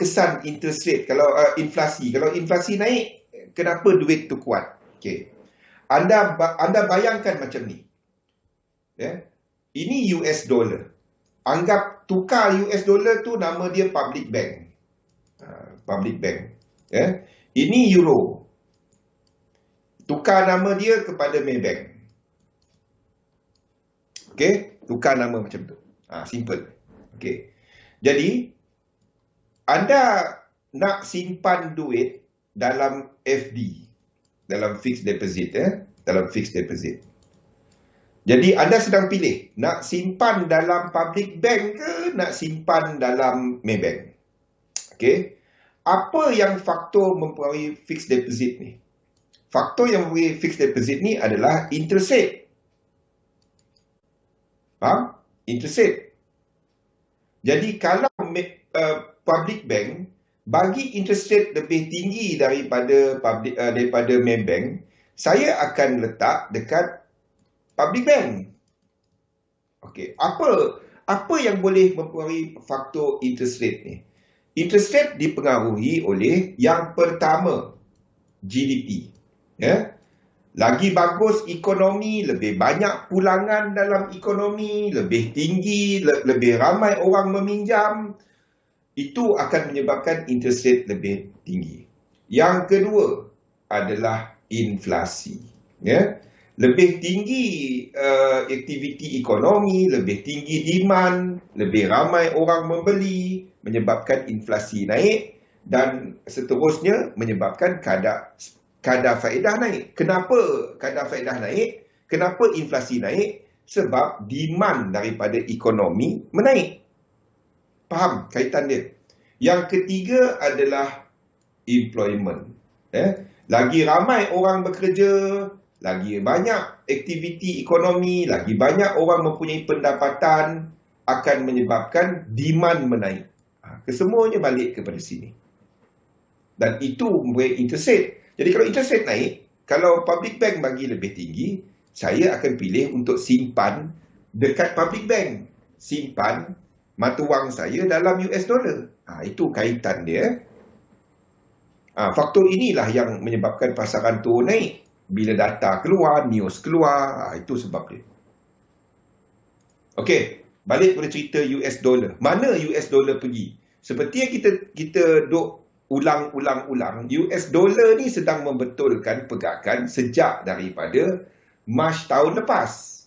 kesan interest rate kalau inflasi. Kalau inflasi naik, kenapa duit tu kuat? Okey. Anda bayangkan macam ni. Ya. Ini US dollar. Anggap tukar US dollar tu nama dia public bank. Public bank. Ya. Ini euro. Tukar nama dia kepada Maybank. Okey, tukar nama macam tu. Simple. Okey. Jadi anda nak simpan duit dalam FD, dalam fixed deposit, dalam fixed deposit. Jadi anda sedang pilih nak simpan dalam public bank ke nak simpan dalam Maybank. Okey. Apa yang faktor mempengaruhi fixed deposit ni? Faktor yang mempengaruhi fixed deposit ni adalah interest rate. Faham? Interest rate. Jadi kalau public bank bagi interest rate lebih tinggi daripada Maybank, saya akan letak dekat public bank. Okey, apa yang boleh mempengaruhi faktor interest rate ni? Interest rate dipengaruhi oleh yang pertama, GDP. Ya. Lagi bagus ekonomi, lebih banyak pulangan dalam ekonomi, lebih tinggi, lebih ramai orang meminjam, itu akan menyebabkan interest rate lebih tinggi. Yang kedua adalah inflasi. Ya. Lebih tinggi aktiviti ekonomi, lebih tinggi demand, lebih ramai orang membeli, menyebabkan inflasi naik dan seterusnya menyebabkan kadar faedah naik. Kenapa kadar faedah naik? Kenapa inflasi naik? Sebab demand daripada ekonomi menaik. Faham kaitan dia? Yang ketiga adalah employment. Lagi ramai orang bekerja, lagi banyak aktiviti ekonomi, lagi banyak orang mempunyai pendapatan, akan menyebabkan demand menaik. Kesemuanya balik kepada sini. Dan itu mempunyai interest rate. Jadi kalau interest rate naik, kalau public bank bagi lebih tinggi, saya akan pilih untuk simpan dekat public bank. Simpan mata wang saya dalam US dollar. Itu kaitan dia. Faktor inilah yang menyebabkan pasaran turun naik. Bila data keluar, news keluar, itu sebab dia. Okey, balik pada cerita US dollar. Mana US dollar pergi? Seperti yang kita duk ulang-ulang, US dollar ni sedang membetulkan pergerakan sejak daripada Mac tahun lepas.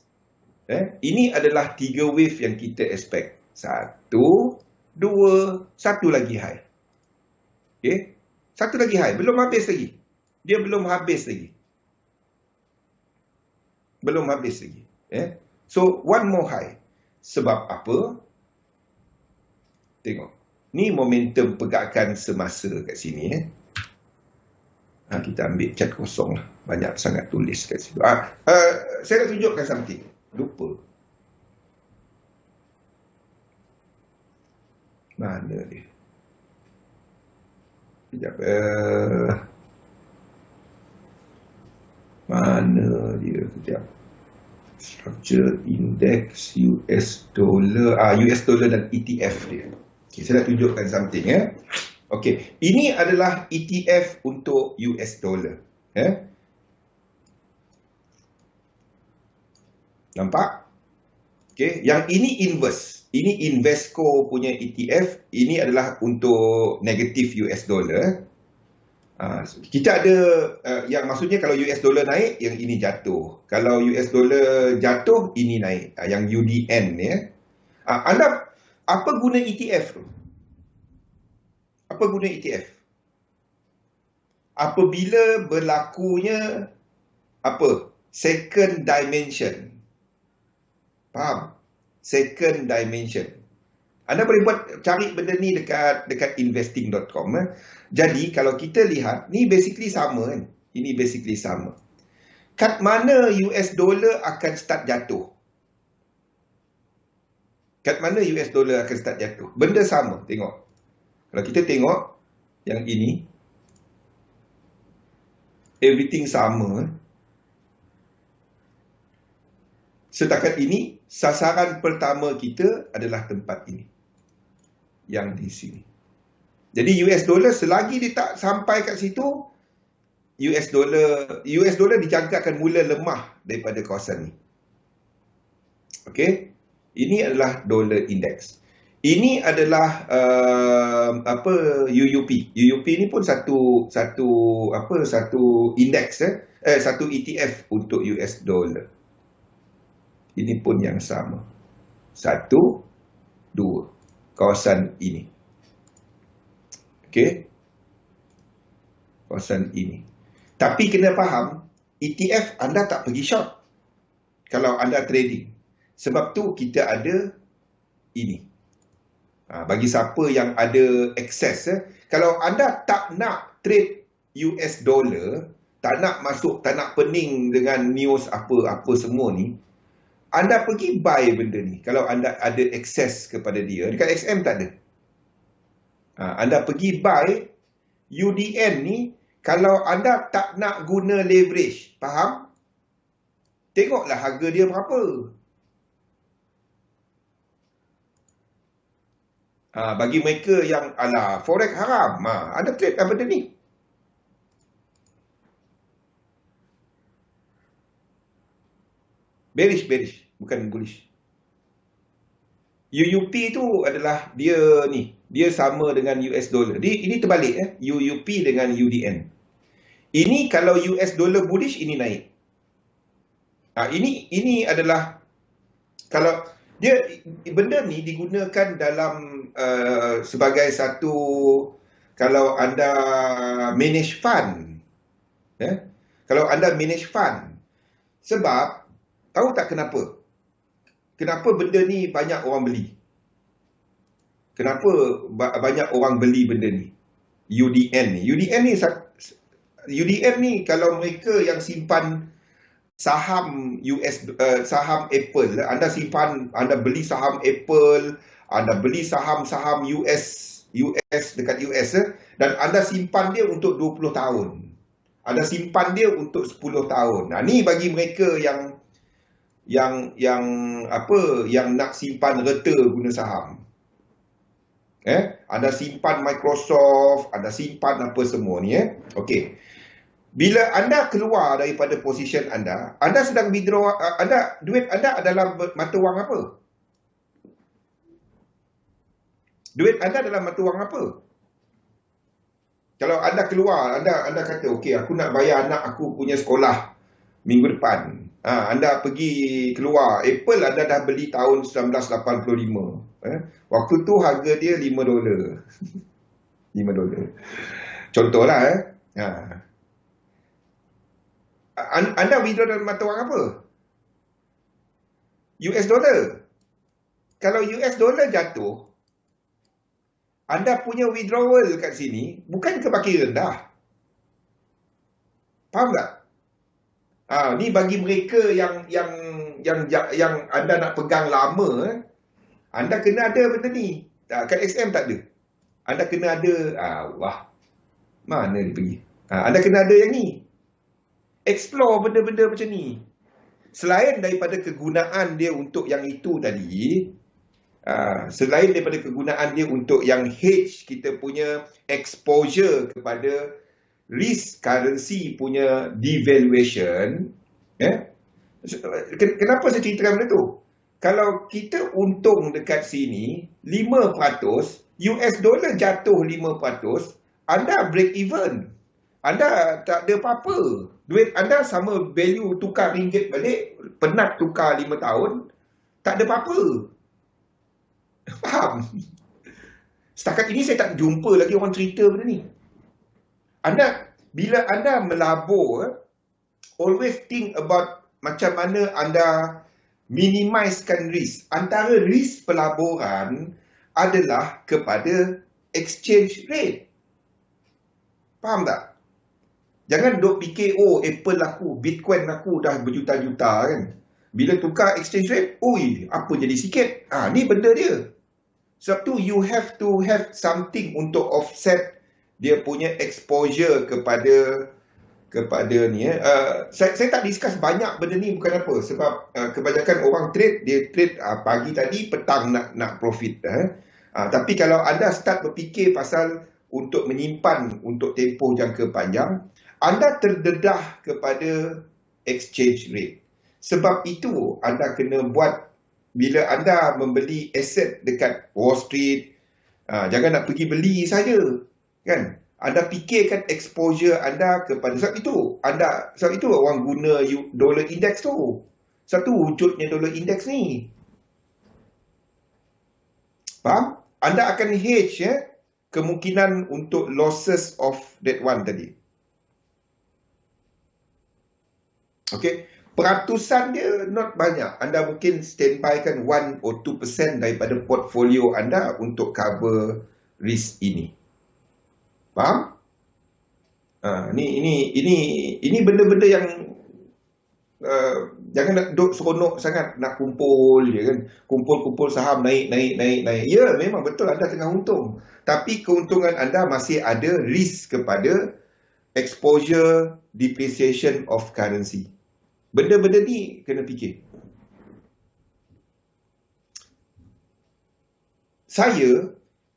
Ini adalah 3 wave yang kita expect. 1, 2, satu lagi high. Okey. Satu lagi high, belum habis lagi. Dia belum habis lagi. Belum habis lagi. So, one more high. Sebab apa? Tengok. Ni momentum pergerakan semasa kat sini. Kita ambil cat kosong lah. Banyak sangat tulis kat situ. Saya nak tunjukkan something. Lupa. Mana dia? Sekejap. Mana dia? Sekejap. Structure Index US Dollar. US Dollar dan ETF dia. Okay, saya nak tunjukkan something. Okey, ini adalah ETF untuk US Dollar. Nampak? Okey, yang ini inverse. Ini Invesco punya ETF. Ini adalah untuk negatif US Dollar. Kita ada yang maksudnya kalau US Dollar naik, yang ini jatuh. Kalau US Dollar jatuh, ini naik. Yang UDN ni. Anda apa guna ETF tu? Apa guna ETF? Apabila berlakunya apa? Second dimension. Faham? Second dimension. Anda boleh cari benda ni dekat investing.com. Jadi kalau kita lihat, ni basically sama kan? Ini basically sama. Kat mana US dollar akan start jatuh? Kat mana US dollar akan start jatuh? Benda sama, tengok. Kalau kita tengok yang ini, everything sama. Setakat ini, sasaran pertama kita adalah tempat ini. Yang di sini. Jadi US dollar selagi dia tak sampai kat situ, US dollar dijangka akan mula lemah daripada kawasan ni. Okey. Ini adalah dollar index. Ini adalah UUP. UUP ni pun satu index satu ETF untuk US dollar. Ini pun yang sama. 1, 2. Kawasan ini. Okey. Kawasan ini. Tapi kena faham, ETF anda tak pergi short. Kalau anda trading. Sebab tu kita ada ini. Bagi siapa yang ada akses. Kalau anda tak nak trade US dollar, tak nak masuk, tak nak pening dengan news apa-apa semua ni, anda pergi buy benda ni. Kalau anda ada akses kepada dia. Dekat XM tak ada. Anda pergi buy UDN ni. Kalau anda tak nak guna leverage. Faham? Tengoklah harga dia berapa. Bagi mereka yang forex haram. Anda trade benda ni. Bearish, bukan bullish. UUP tu adalah dia ni, dia sama dengan US dollar. Ini terbalik UUP dengan UDN. Ini kalau US dollar bullish, ini naik. Ini adalah kalau dia benda ni digunakan dalam sebagai satu, kalau anda manage fund. Kalau anda manage fund. Sebab tahu tak kenapa? Kenapa benda ni banyak orang beli? kenapa banyak orang beli benda ni? UDN ni. UDN ni kalau mereka yang simpan saham saham Apple, anda beli saham Apple, anda beli saham-saham US dekat US, dan anda simpan dia untuk 20 tahun. Anda simpan dia untuk 10 tahun. Nah, ni bagi mereka yang nak simpan reta guna saham. Anda simpan Microsoft, anda simpan apa semua ni. Okey. Bila anda keluar daripada position anda sedang withdraw, duit anda adalah mata wang apa? Duit anda dalam mata wang apa? Kalau anda keluar, anda kata, okey, aku nak bayar anak aku punya sekolah minggu depan. Anda pergi keluar, Apple anda dah beli tahun 1985. Waktu tu harga dia $5. $5. Contohlah. Anda withdraw dalam mata wang apa? US dollar. Kalau US dollar jatuh, anda punya withdrawal kat sini bukan ke makin rendah. Faham tak? Ni bagi mereka yang anda nak pegang lama, anda kena ada benda ni. Kat XM tak ada. Anda kena ada, mana dia pergi? Anda kena ada yang ni. Explore benda-benda macam ni. Selain daripada kegunaan dia untuk yang itu tadi, selain daripada kegunaan dia untuk yang hedge kita punya exposure kepada risk currency punya devaluation, kenapa saya ceritakan benda tu? Kalau kita untung dekat sini 5%, US dollar jatuh 5%, anda break even. Anda tak ada apa-apa. Duit anda sama value tukar ringgit balik, penat tukar 5 tahun, tak ada apa-apa. Faham? Setakat ini saya tak jumpa lagi orang cerita benda ni. Bila anda melabur, always think about macam mana anda minimizekan risk. Antara risk pelaburan adalah kepada exchange rate. Faham tak? Jangan duk fikir, Apple laku, Bitcoin laku dah berjuta-juta kan. Bila tukar exchange rate, apa jadi sikit? Ni benda dia. Sebab tu you have to have something untuk offset dia punya exposure kepada ni. Saya tak discuss banyak benda ni bukan apa. Sebab kebanyakan orang dia trade pagi tadi, petang nak profit. Tapi kalau anda start berfikir pasal untuk menyimpan untuk tempoh jangka panjang, anda terdedah kepada exchange rate. Sebab itu anda kena buat, bila anda membeli aset dekat Wall Street, jangan nak pergi beli saja, kan? Anda fikirkan exposure anda kepada, sebab itu orang guna dollar index tu. Satu wujudnya dollar index ni. Faham? Anda akan hedge kemungkinan untuk losses of that one tadi. Okey. Peratusan dia not banyak. Anda mungkin standby kan 1 or 2% daripada portfolio anda untuk cover risk ini. Faham? Ini benda-benda yang jangan nak duduk seronok sangat nak kumpul je kan. Kumpul saham naik. Ya, memang betul anda tengah untung. Tapi keuntungan anda masih ada risk kepada exposure depreciation of currency. Benda-benda ni kena fikir.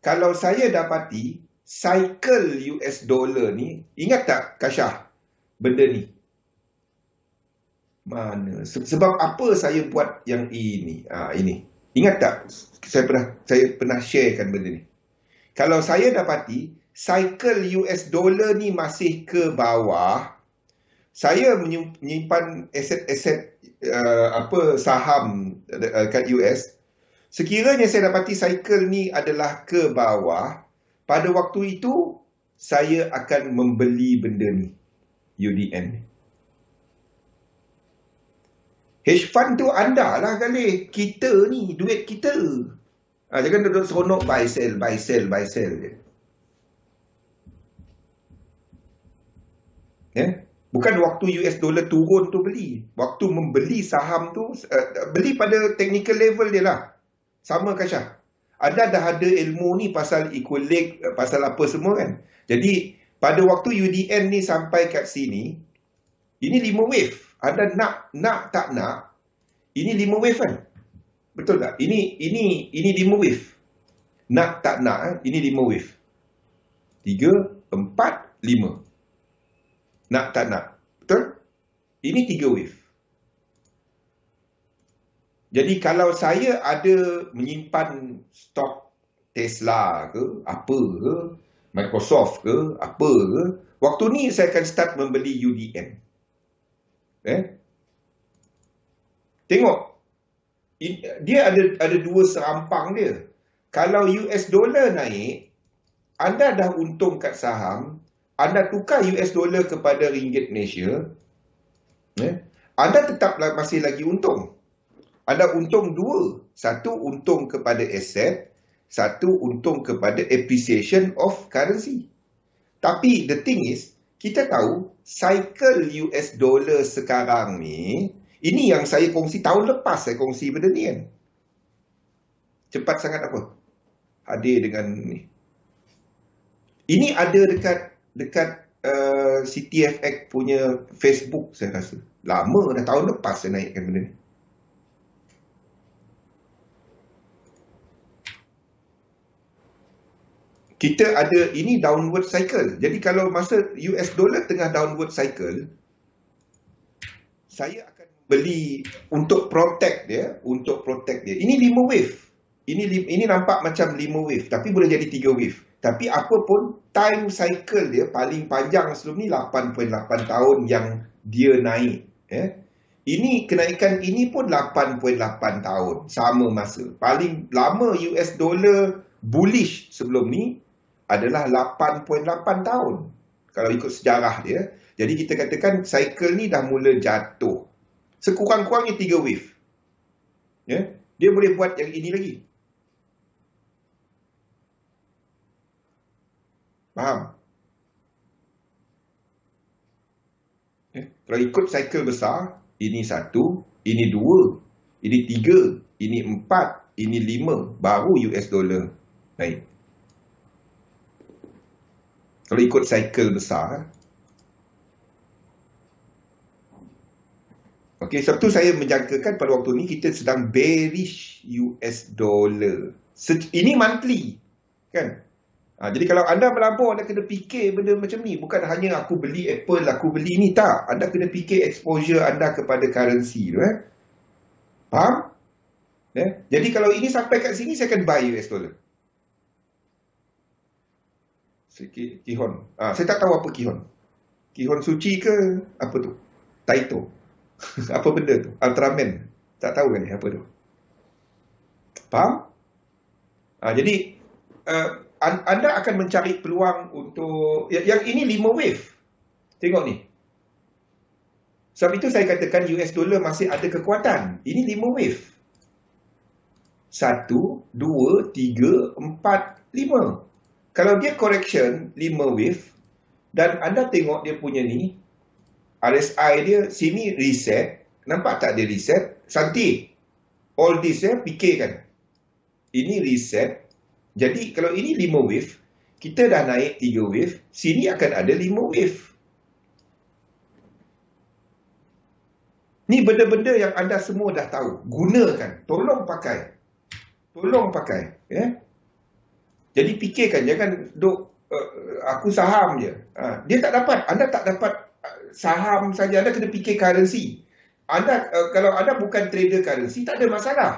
Kalau saya dapati cycle US dollar ni, ingat tak Kasyah benda ni? Mana? Sebab apa saya buat yang ini? Ini. Ingat tak saya pernah sharekan benda ni? Kalau saya dapati cycle US dollar ni masih ke bawah, saya menyimpan aset-aset saham kat US. Sekiranya saya dapati cycle ni adalah ke bawah, pada waktu itu saya akan membeli benda ni, UDN. Hedge fund tu anda lah kali. Kita ni, duit kita. Jangan duduk seronok buy sell, buy sell, buy sell je. Bukan waktu US dollar turun tu beli. Waktu membeli saham tu, beli pada technical level dia lah. Sama Kasyah. Anda dah ada ilmu ni pasal equal leg, pasal apa semua kan. Jadi, pada waktu UDN ni sampai kat sini, ini 5 wave. Anda nak tak nak, ini 5 wave kan? Betul tak? Ini 5 wave. Nak tak nak, ini 5 wave. 3, 4, 5. Nak tak nak. Betul? Ini 3 wave. Jadi kalau saya ada menyimpan stok Tesla ke, apa ke, Microsoft ke, apa ke, waktu ni saya akan start membeli UDN. Tengok. Dia ada dua serampang dia. Kalau US dollar naik, anda dah untung kat saham, anda tukar US dollar kepada ringgit Malaysia, anda tetap masih lagi untung. Anda untung dua. Satu untung kepada aset, satu untung kepada appreciation of currency. Tapi the thing is, kita tahu cycle US dollar sekarang ni, ini yang saya kongsi tahun lepas, saya kongsi benda ni kan. Cepat sangat apa? Hadir dengan ni. Ini ada dekat CTFX punya Facebook saya rasa. Lama dah, tahun lepas saya naikkan benda ni. Kita ada, ini downward cycle. Jadi kalau masa US dollar tengah downward cycle, saya akan beli untuk protect dia. Ini 5 wave. Ini nampak macam 5 wave. Tapi boleh jadi 3 wave. Tapi apa pun, time cycle dia paling panjang sebelum ni 8.8 tahun yang dia naik. Ini kenaikan ini pun 8.8 tahun. Sama masa. Paling lama US dollar bullish sebelum ni adalah 8.8 tahun. Kalau ikut sejarah dia. Jadi kita katakan cycle ni dah mula jatuh. Sekurang-kurangnya 3 wave. Dia boleh buat yang ini lagi. Faham? Kalau ikut cycle besar, ini 1, ini 2, ini 3, ini 4, ini 5, baru US dollar naik. Kalau ikut cycle besar. Okey, sebab tu saya menjangkakan pada waktu ni kita sedang bearish US dollar. Ini monthly. Kan? Jadi kalau anda melabur, anda kena fikir benda macam ni. Bukan hanya aku beli Apple, aku beli ni. Tak. Anda kena fikir exposure anda kepada currency tu. Faham? Jadi kalau ini sampai kat sini, saya akan buy US dollar. Kihon. Saya tak tahu apa Kihon. Kihon suci ke apa tu? Taito. Apa benda tu? Ultraman. Tak tahu kan apa tu. Faham? Jadi anda akan mencari peluang untuk yang ini 5 wave. Tengok ni. Sebab itu saya katakan US dollar masih ada kekuatan. Ini 5 wave. 1, 2, 3, 4, 5. Kalau dia correction 5 wave dan anda tengok dia punya ni RSI dia sini reset, nampak tak dia reset? Cantik. All this fikirkan. Ini reset. Jadi kalau ini 5 wave, kita dah naik 3 wave, sini akan ada 5 wave. Ni benda-benda yang anda semua dah tahu. Gunakan. Tolong pakai. Tolong pakai. Jadi fikirkan, jangan duk aku saham je. Dia tak dapat. Anda tak dapat saham saja. Anda kena fikir currency. Anda kalau anda bukan trader currency, tak ada masalah.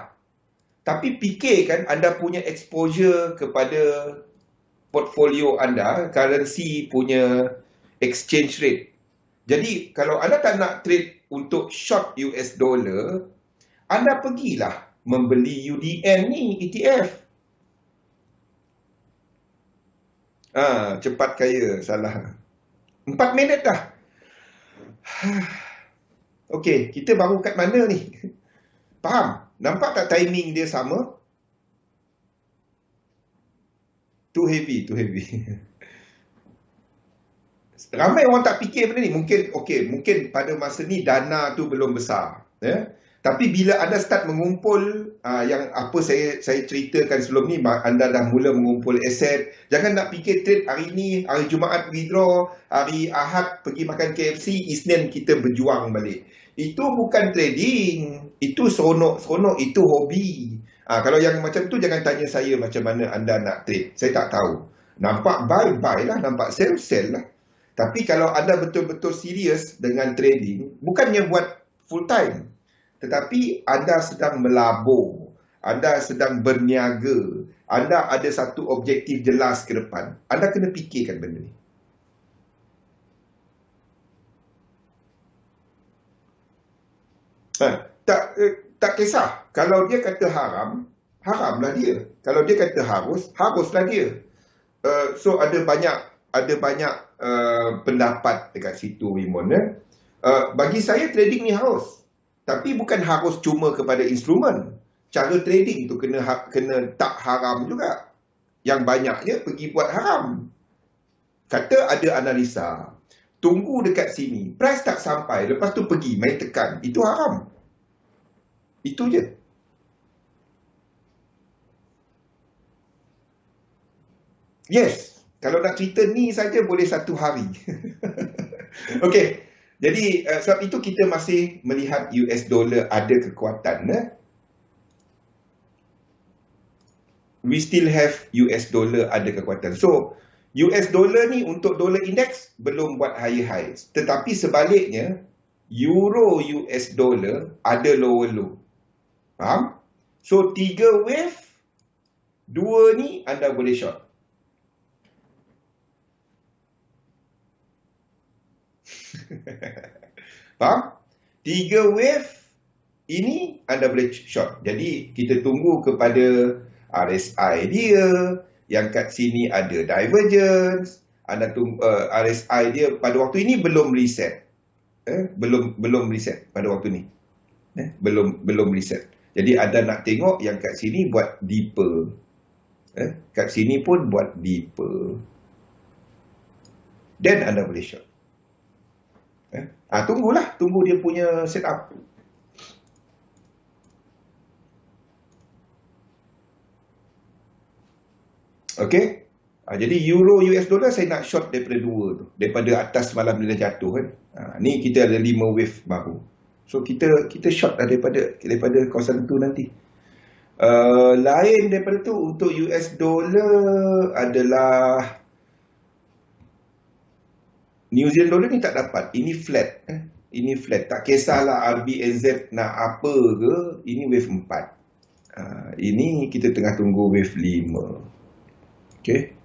Tapi fikirkan anda punya exposure kepada portfolio anda, currency punya exchange rate. Jadi kalau anda tak nak trade untuk short US dollar, anda pergilah membeli UDN ni, ETF. Cepat kaya, salah. 4 minit dah. Okey, kita baru kat mana ni? Faham? Nampak tak timing dia sama? Too heavy. Ramai orang tak fikir benda ni. Mungkin pada masa ni dana tu belum besar. Tapi bila anda start mengumpul, yang apa saya ceritakan sebelum ni, anda dah mula mengumpul aset. Jangan nak fikir trade hari ni, hari Jumaat withdraw, hari Ahad pergi makan KFC, Isnin kita berjuang balik. Itu bukan trading. Itu seronok, itu hobi. Kalau yang macam tu, jangan tanya saya macam mana anda nak trade. Saya tak tahu. Nampak buy lah, nampak sell lah. Tapi kalau anda betul-betul serius dengan trading, bukannya buat full time, tetapi anda sedang melabur, anda sedang berniaga, anda ada satu objektif jelas ke depan, anda kena fikirkan benda ni. Tak kisah. Kalau dia kata haram, haramlah dia. Kalau dia kata harus, haruslah dia. So ada banyak pendapat dekat situ, Wimon. Bagi saya trading ni harus. Tapi bukan harus cuma kepada instrumen. Cara trading tu kena tak haram juga. Yang banyaknya pergi buat haram. Kata ada analisa, tunggu dekat sini, price tak sampai, lepas tu pergi main tekan. Itu haram. Itu je. Yes. Kalau nak cerita ni saja boleh satu hari. Okey. Jadi sebab itu kita masih melihat US dollar ada kekuatan. We still have US dollar ada kekuatan. So US dollar ni untuk dollar index belum buat higher highs. Tetapi sebaliknya euro US dollar ada lower low. Faham? So 3 wave, 2 ni anda boleh short. Faham? 3 wave ini anda boleh short. Jadi kita tunggu kepada RSI dia, yang kat sini ada divergence. Anda tunggu RSI dia pada waktu ini belum reset. Belum reset pada waktu ni. Belum reset. Jadi anda nak tengok yang kat sini buat deeper. Kat sini pun buat deeper. Then anda boleh short. Tunggulah, tunggu dia punya setup. Okey. Jadi euro US dollar saya nak short daripada 2 tu. Daripada atas malam dia dah jatuh kan. Ni kita ada 5 wave baru. So kita short dah daripada kawasan tu nanti. Lain daripada tu untuk US dollar adalah New Zealand dollar ni tak dapat. Ini flat. Ini flat. Tak kisahlah RBNZ nak apa ke. Ini wave 4. Ini kita tengah tunggu wave 5. Okay.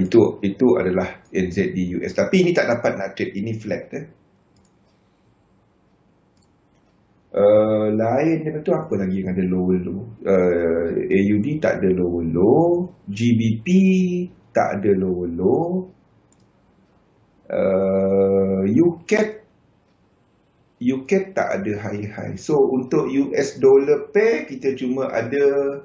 Itu adalah NZD US. Tapi ini tak dapat nak trade. Ini flat. Lain daripada tu apa lagi yang ada lower low? AUD tak ada lower low. GBP tak ada lower low. UCAD tak ada high. So untuk US dollar pair kita cuma ada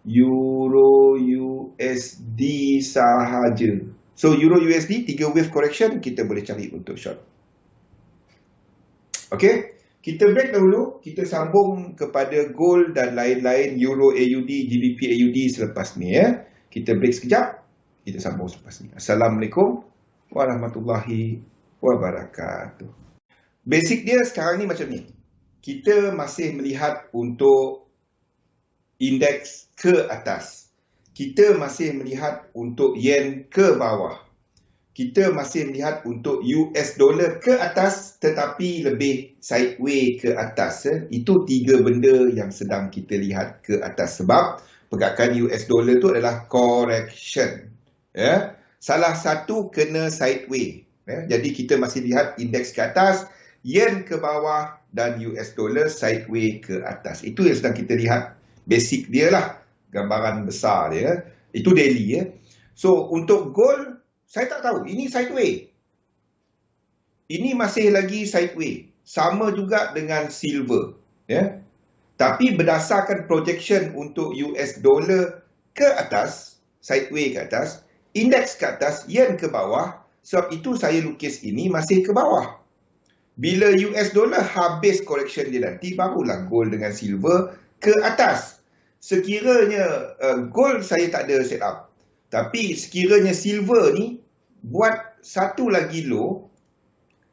Euro USD sahaja. So Euro USD 3 wave correction kita boleh cari untuk short. Okay, kita break dahulu. Kita sambung kepada gold dan lain-lain, Euro AUD, GBP AUD selepas ni ya. Kita break sekejap. Kita sambung selepas ni. Assalamualaikum warahmatullahi wabarakatuh. Basic dia sekarang ni macam ni. Kita masih melihat untuk indeks ke atas. Kita masih melihat untuk yen ke bawah. Kita masih melihat untuk US dollar ke atas tetapi lebih sideways ke atas. Itu 3 benda yang sedang kita lihat ke atas sebab pergerakan US dollar tu adalah correction. Ya. Salah satu kena sideways. Jadi kita masih lihat indeks ke atas, yen ke bawah dan US dollar sideways ke atas. Itu yang sedang kita lihat. Basic dia lah. Gambaran besar dia. Itu daily ya. So untuk gold, saya tak tahu. Ini sideways. Ini masih lagi sideways. Sama juga dengan silver. Tapi berdasarkan projection untuk US dollar ke atas, sideway ke atas, indeks ke atas, yen ke bawah. Sebab itu saya lukis ini masih ke bawah. Bila US dollar habis correction dia nanti, barulah gold dengan silver ke atas. Sekiranya gold saya tak ada set up, tapi sekiranya silver ni buat satu lagi low,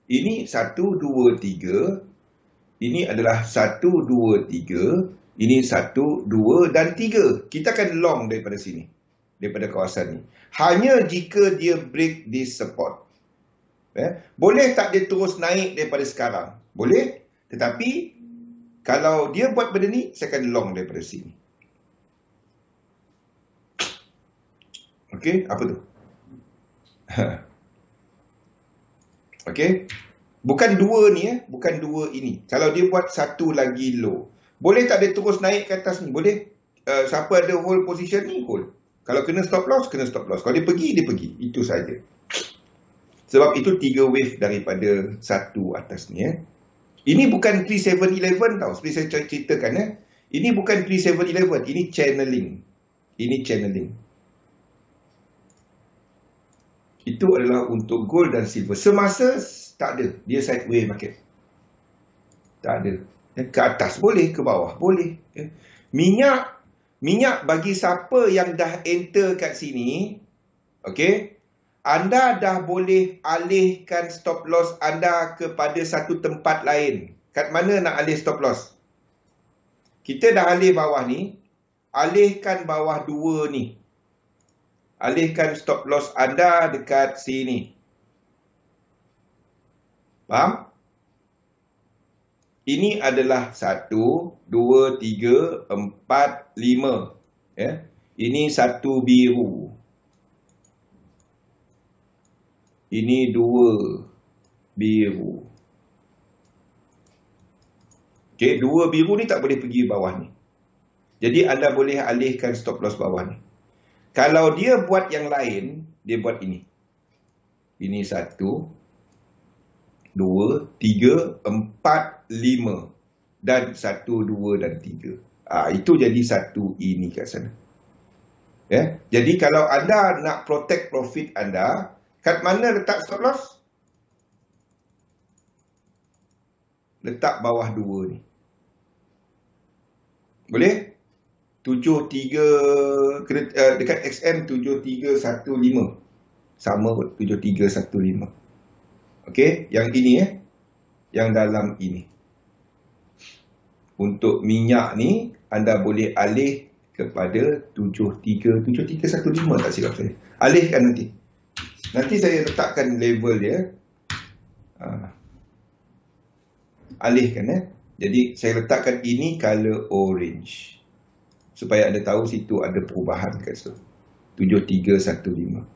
ini 1, 2, 3, ini adalah 1, 2, 3, ini 1, 2 dan 3. Kita akan long daripada sini, daripada kawasan ni. Hanya jika dia break this support. Boleh tak dia terus naik daripada sekarang? Boleh. Tetapi kalau dia buat benda ni, saya akan long daripada sini. Okey, apa tu? Okey. Bukan dua ni, bukan dua ini. Kalau dia buat satu lagi low, boleh tak dia terus naik ke atas ni? Boleh. Siapa ada hold position ni, hold. Kalau kena stop loss, kena stop loss. Kalau dia pergi, dia pergi. Itu saja. Sebab itu 3 wave daripada satu atas ni. Ini bukan 3711 tau. Seperti saya ceritakan. Ini bukan 3711. Ini channeling. Ini channeling. Itu adalah untuk gold dan silver. Semasa tak ada. Dia sideway market. Tak ada. Ke atas boleh, ke bawah boleh. Minyak bagi siapa yang dah enter kat sini, okey, anda dah boleh alihkan stop loss anda kepada satu tempat lain. Kat mana nak alih stop loss? Kita dah alih bawah ni, alihkan bawah 2 ni. Alihkan stop loss anda dekat sini. Faham? Ini adalah 1, 2, 3, 4, 5. Ya. Ini 1 biru. Ini 2 biru. Okey, 2 biru ni tak boleh pergi bawah ni. Jadi anda boleh alihkan stop loss bawah ni. Kalau dia buat yang lain, dia buat ini. Ini 1, 2, 3, 4, 5. Dan 1, 2 dan 3. Itu jadi 1 ini kat sana. Ya? Jadi kalau anda nak protect profit anda, kat mana letak stop loss? Letak bawah 2 ni. Boleh? 73 dekat XM 7315. Sama 7315. Okey, yang ini yang dalam ini. Untuk minyak ni anda boleh alih kepada 7315 tak silap saya. Alihkan nanti. Nanti saya letakkan level dia. Alihkan Jadi saya letakkan ini color orange. Supaya anda tahu situ ada perubahan kat situ. 7315.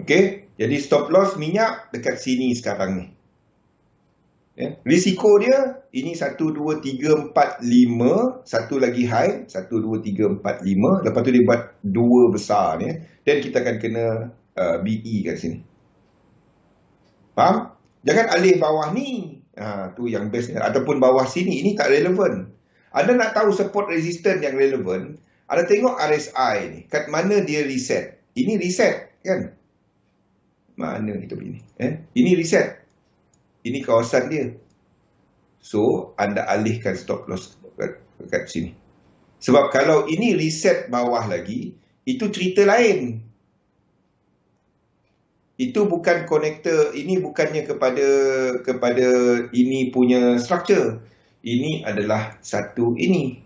Okey, jadi stop loss minyak dekat sini sekarang ni. Ya. Risiko dia ini 1, 2, 3, 4, 5. Satu lagi high, 1, 2, 3, 4, 5. Lepas tu dia buat 2 besar ni. Dan kita akan kena BE kat sini. Faham? Jangan alih bawah ni. Tu yang best. Ataupun bawah sini. Ini tak relevan. Anda nak tahu support resistance yang relevan, anda tengok RSI ni. Kat mana dia reset. Ini reset kan? Mana kita begini? Ini reset. Ini kawasan dia. So, anda alihkan stop loss kat sini. Sebab kalau ini reset bawah lagi, itu cerita lain. Itu bukan connector, ini bukannya kepada ini punya structure. Ini adalah satu ini.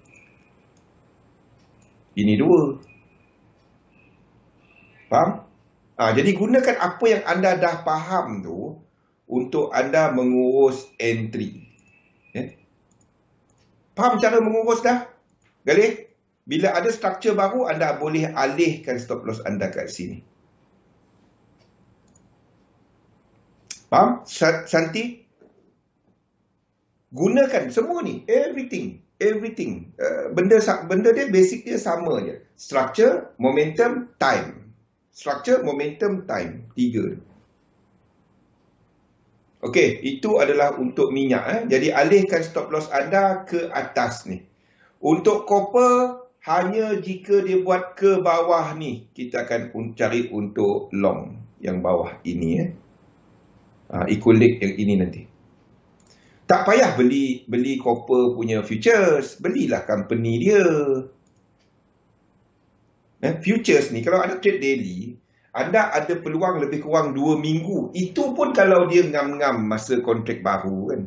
Ini 2. Faham? Jadi gunakan apa yang anda dah faham tu untuk anda mengurus entry. Faham cara mengurus dah? Galih? Bila ada structure baru, anda boleh alihkan stop loss anda kat sini. Faham? Santi? Gunakan semua ni. Everything. Benda dia basic dia sama je. Structure, momentum, time. Structure, momentum, time. 3. Okey, itu adalah untuk minyak. Jadi alihkan stop loss anda ke atas ni. Untuk copper, hanya jika dia buat ke bawah ni, kita akan cari untuk long yang bawah ini. Equilibrium yang ini nanti. Tak payah beli copper punya futures. Belilah company dia. Futures ni, kalau anda trade daily, anda ada peluang lebih kurang 2 minggu. Itu pun kalau dia ngam-ngam masa kontrak baru kan.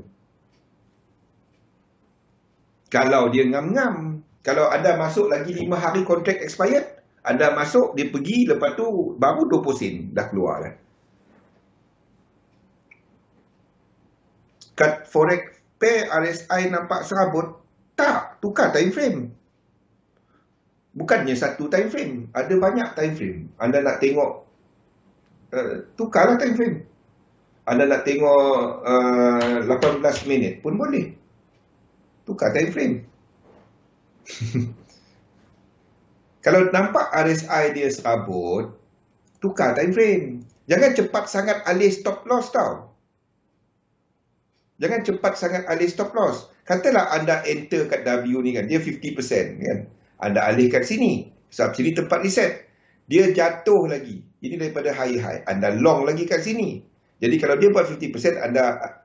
Kalau dia ngam-ngam. Kalau anda masuk lagi 5 hari kontrak expired, anda masuk, dia pergi, lepas tu baru 20 sen dah keluar lah. Kat forex pair RSI nampak serabut, tak, tukar time frame. Bukannya satu time frame, ada banyak time frame. Anda nak tengok, tukarlah time frame. Anda nak tengok 18 minit pun boleh. Tukar time frame. Kalau nampak RSI dia serabut, tukar time frame. Jangan cepat sangat alih stop loss tau. Jangan cepat sangat alih stop loss. Katalah anda enter kat W ni kan, dia 50% kan. Anda alih kat sini. Sebab sini tempat reset. Dia jatuh lagi. Ini daripada high. Anda long lagi kat sini. Jadi kalau dia buat 50%,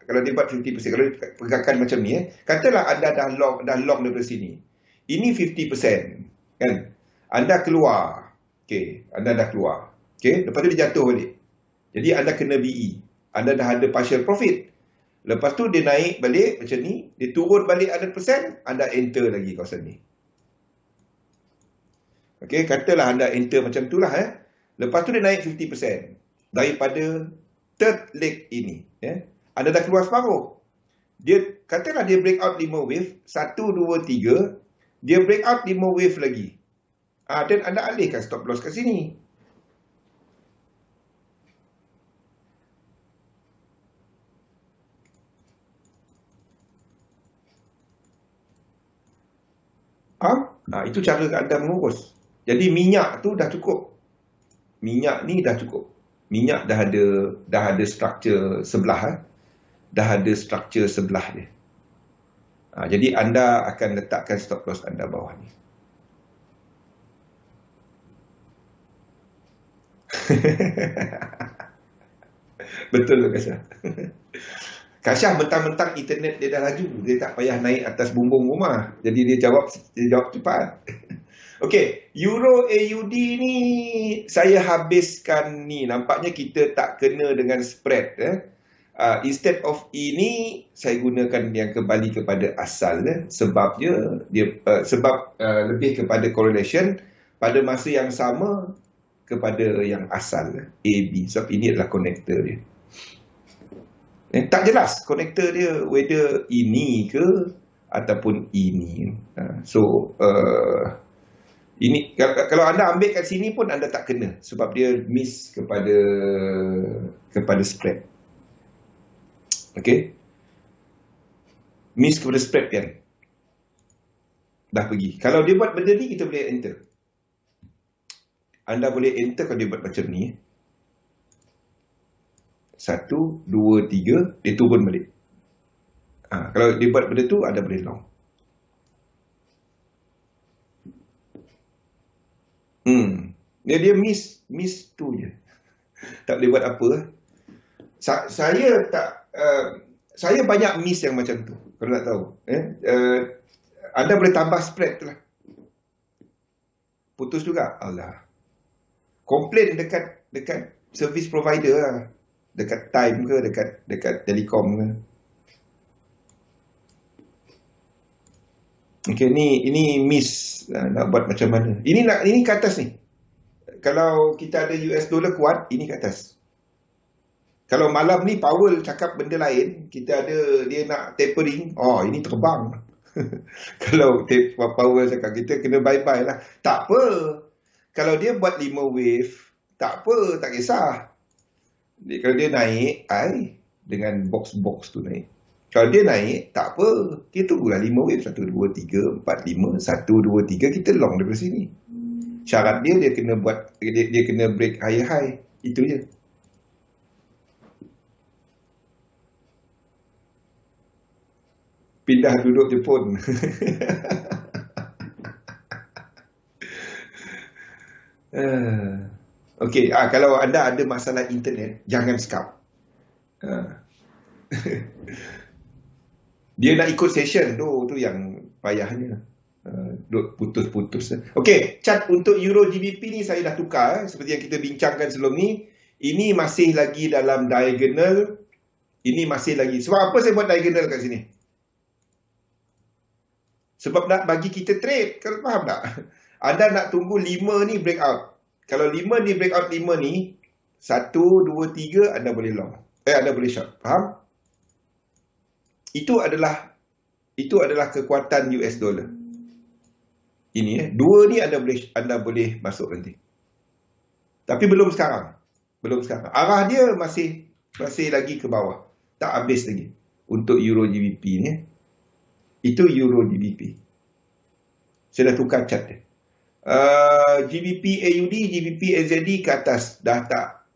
kalau dia buat 50%, kalau pergerakan macam ni, katalah anda dah long daripada sini. Ini 50%. Kan? Anda keluar. Okay. Anda dah keluar. Okay. Lepas tu dia jatuh balik. Jadi anda kena BE. Anda dah ada partial profit. Lepas tu dia naik balik macam ni. Dia turun balik 100%. Anda enter lagi kawasan ni. Okay, katalah anda enter macam itulah. Lepas tu dia naik 50% daripada third leg ini. Anda dah keluar separuh. Katalah dia break out 5 wave. 1, 2, 3. Dia break out 5 wave lagi. Dan anda alihkan stop loss kat sini. Itu cara anda mengurus. Jadi minyak tu dah cukup. Minyak ni dah cukup. Minyak dah ada struktur sebelah. Dah ada struktur sebelah dia. Jadi anda akan letakkan stop loss anda bawah ni. Betul ke Kasyah? Kasyah mentang-mentang internet dia dah laju. Dia tak payah naik atas bumbung rumah. Jadi dia jawab cepat. Okey, Euro AUD ni saya habiskan ni. Nampaknya kita tak kena dengan spread. Instead of ini, saya gunakan yang kembali kepada asal. Sebabnya, sebab lebih kepada correlation pada masa yang sama kepada yang asal. AB. Sebab ini adalah connector dia. Tak jelas connector dia whether ini ke ataupun ini. Ini kalau anda ambil kat sini pun anda tak kena sebab dia miss kepada spread. Okey. Miss kepada spread kan. Dah pergi. Kalau dia buat benda ni kita boleh enter. Anda boleh enter kalau dia buat macam ni. 1, 2, 3 dia turun balik. Kalau dia buat benda tu anda boleh long. Dia miss tu je. Tak boleh buat apa. Saya banyak miss yang macam tu. Kalau nak tahu. Anda boleh tambah spread tu lah. Putus juga. Allah. Komplain dekat service provider lah. Dekat Time ke, dekat Telekom ke. Okay, ini miss. Nak buat macam mana. Ini ke atas ni. Kalau kita ada US dollar kuat, ini ke atas. Kalau malam ni Powell cakap benda lain, dia nak tapering, ini terbang. Kalau Powell cakap, kita kena bye-bye lah. Tak apa. Kalau dia buat 5 wave, tak apa, tak kisah. Kalau dia naik, dengan box-box tu naik. Kalau dia naik, tak apa. Kita tunggulah 5 wave. 1, 2, 3, 4, 5. 1, 2, 3, kita long daripada sini. Syarat dia kena buat, dia kena break high. Itu je. Pindah duduk Jepun. Okey, kalau anda ada masalah internet, jangan scalp. Dia nak ikut session tu yang payahnya. Putus-putus. Okey, chart untuk Euro GBP ni saya dah tukar seperti yang kita bincangkan sebelum ni. Ini masih lagi dalam diagonal. Ini masih lagi. Sebab apa saya buat diagonal kat sini? Sebab nak bagi kita trade. Kau faham tak? Anda nak tunggu 5 ni breakout. Kalau 5 ni breakout 5 ni, 1, 2, 3 anda boleh long. Anda boleh short. Faham? Itu adalah kekuatan US dollar. Ini 2 ni anda boleh masuk nanti. Tapi belum sekarang. Arah dia masih lagi ke bawah. Tak habis lagi untuk Euro GBP ni. Itu Euro GBP. Saya dah tukar chart dia. GBP AUD, GBP AZD ke atas dah tak.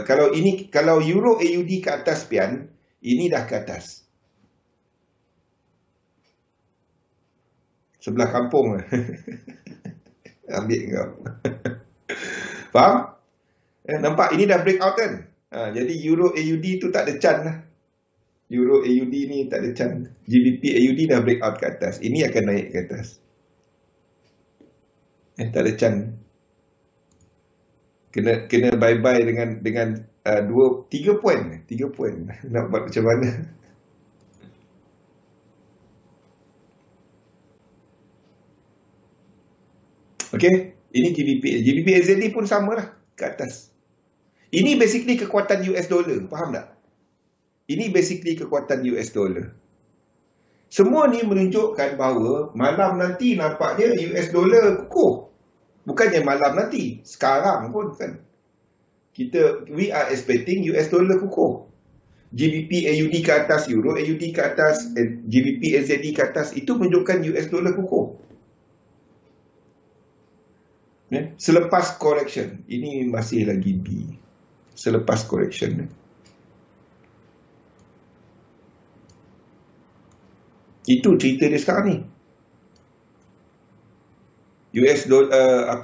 Kalau Euro AUD ke atas pian, ini dah ke atas. Sebelah kampung. Ambil kau. Faham? Nampak ini dah breakout kan? Jadi Euro AUD tu tak ada chance lah. Euro AUD ni tak ada chance. GBP AUD dah breakout ke atas. Ini akan naik ke atas. Tak ada chance. Kena bye-bye dengan 3 poin. Nak buat macam mana? Okey, ini GBP AZD pun samalah ke atas. Ini basically kekuatan US dollar, faham tak? Ini basically kekuatan US dollar. Semua ni menunjukkan bahawa malam nanti nampaknya US dollar kukuh. Bukannya malam nanti, sekarang pun kan. We are expecting US dollar kukuh. GBP AUD ke atas, Euro AUD ke atas, GBP AZD ke atas, itu menunjukkan US dollar kukuh. Selepas correction, ini masih lagi B. Selepas correction. Itu cerita dia sekarang ni. US dollar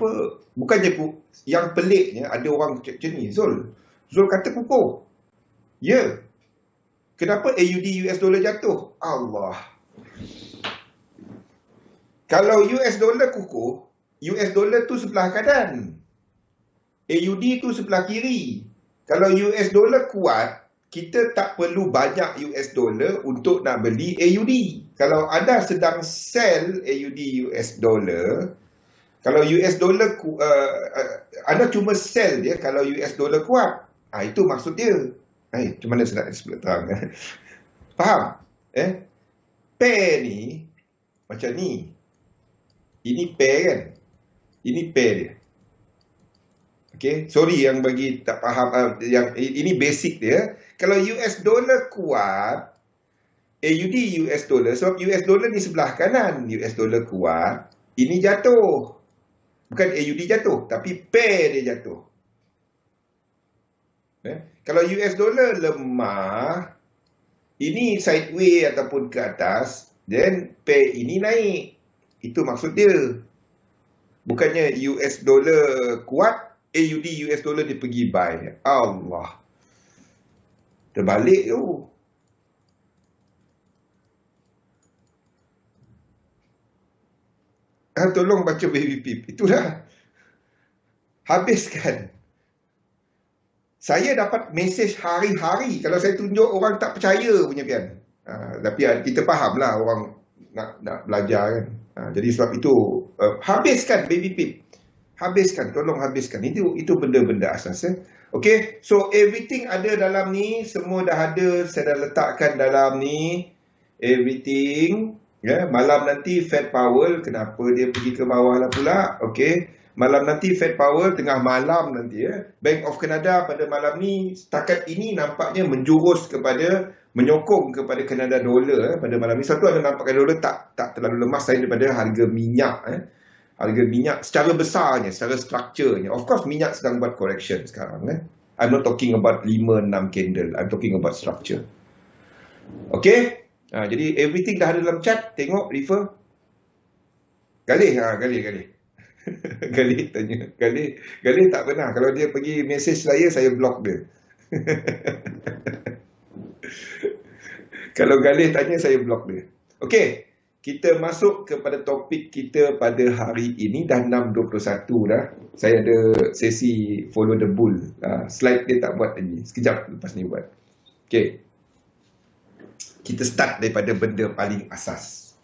bukannya yang peliknya ada orang macam ni, Zul kata kukuh. Ya. Kenapa AUD US dollar jatuh? Allah. Kalau US dollar kukuh, US dollar tu sebelah kanan, AUD tu sebelah kiri. Kalau US dollar kuat, kita tak perlu banyak US dollar untuk nak beli AUD. Kalau anda sedang sell AUD US dollar, kalau US dollar anda cuma sell dia kalau US dollar kuat. Itu maksud dia. Macam mana saya nak explain terang? Faham? Pair ni macam ni. Ini pair kan? Ini pair dia. Okay, sorry yang bagi tak faham. Yang ini basic dia. Kalau US dollar kuat, AUD US dollar, sebab US dollar ni sebelah kanan, US dollar kuat, ini jatuh. Bukan AUD jatuh, tapi pair dia jatuh. Kalau US dollar lemah, ini sideways ataupun ke atas, then pair ini naik. Itu maksud dia. Bukannya US dollar kuat, AUD US dollar dia pergi buy. Allah. Terbalik tu. Tolong baca baby pip. Itulah. Habiskan. Saya dapat mesej hari-hari. Kalau saya tunjuk orang tak percaya punya pian. Tapi kita faham lah orang nak belajar kan. Jadi sebab itu habiskan baby pip. Habiskan, tolong habiskan. Itu benda-benda asas. Okay, so everything ada dalam ni, semua dah ada, saya dah letakkan dalam ni. Everything. Malam nanti Fed Powell, kenapa dia pergi ke bawah lah pula? Okay, malam nanti Fed Powell, tengah malam nanti Bank of Canada pada malam ni, setakat ini nampaknya menjurus kepada, menyokong kepada Canada dollar pada malam ni. Satu, ada nampakkan dolar tak terlalu lemah selain daripada harga minyak. Harga minyak secara besarnya, secara strukturnya. Of course, minyak sedang buat correction sekarang. I'm not talking about 5-6 candle. I'm talking about structure. Okay? Jadi, everything dah ada dalam chart. Tengok, refer. Galih. Galih tanya. Galih tak pernah. Kalau dia pergi mesej saya block dia. Kalau Galih tanya, saya block dia. Okey, kita masuk kepada topik kita pada hari ini. Dah 6.21 dah. Saya ada sesi follow the bull. Slide dia tak buat lagi. Sekejap lepas ni buat. Okey. Kita start daripada benda paling asas.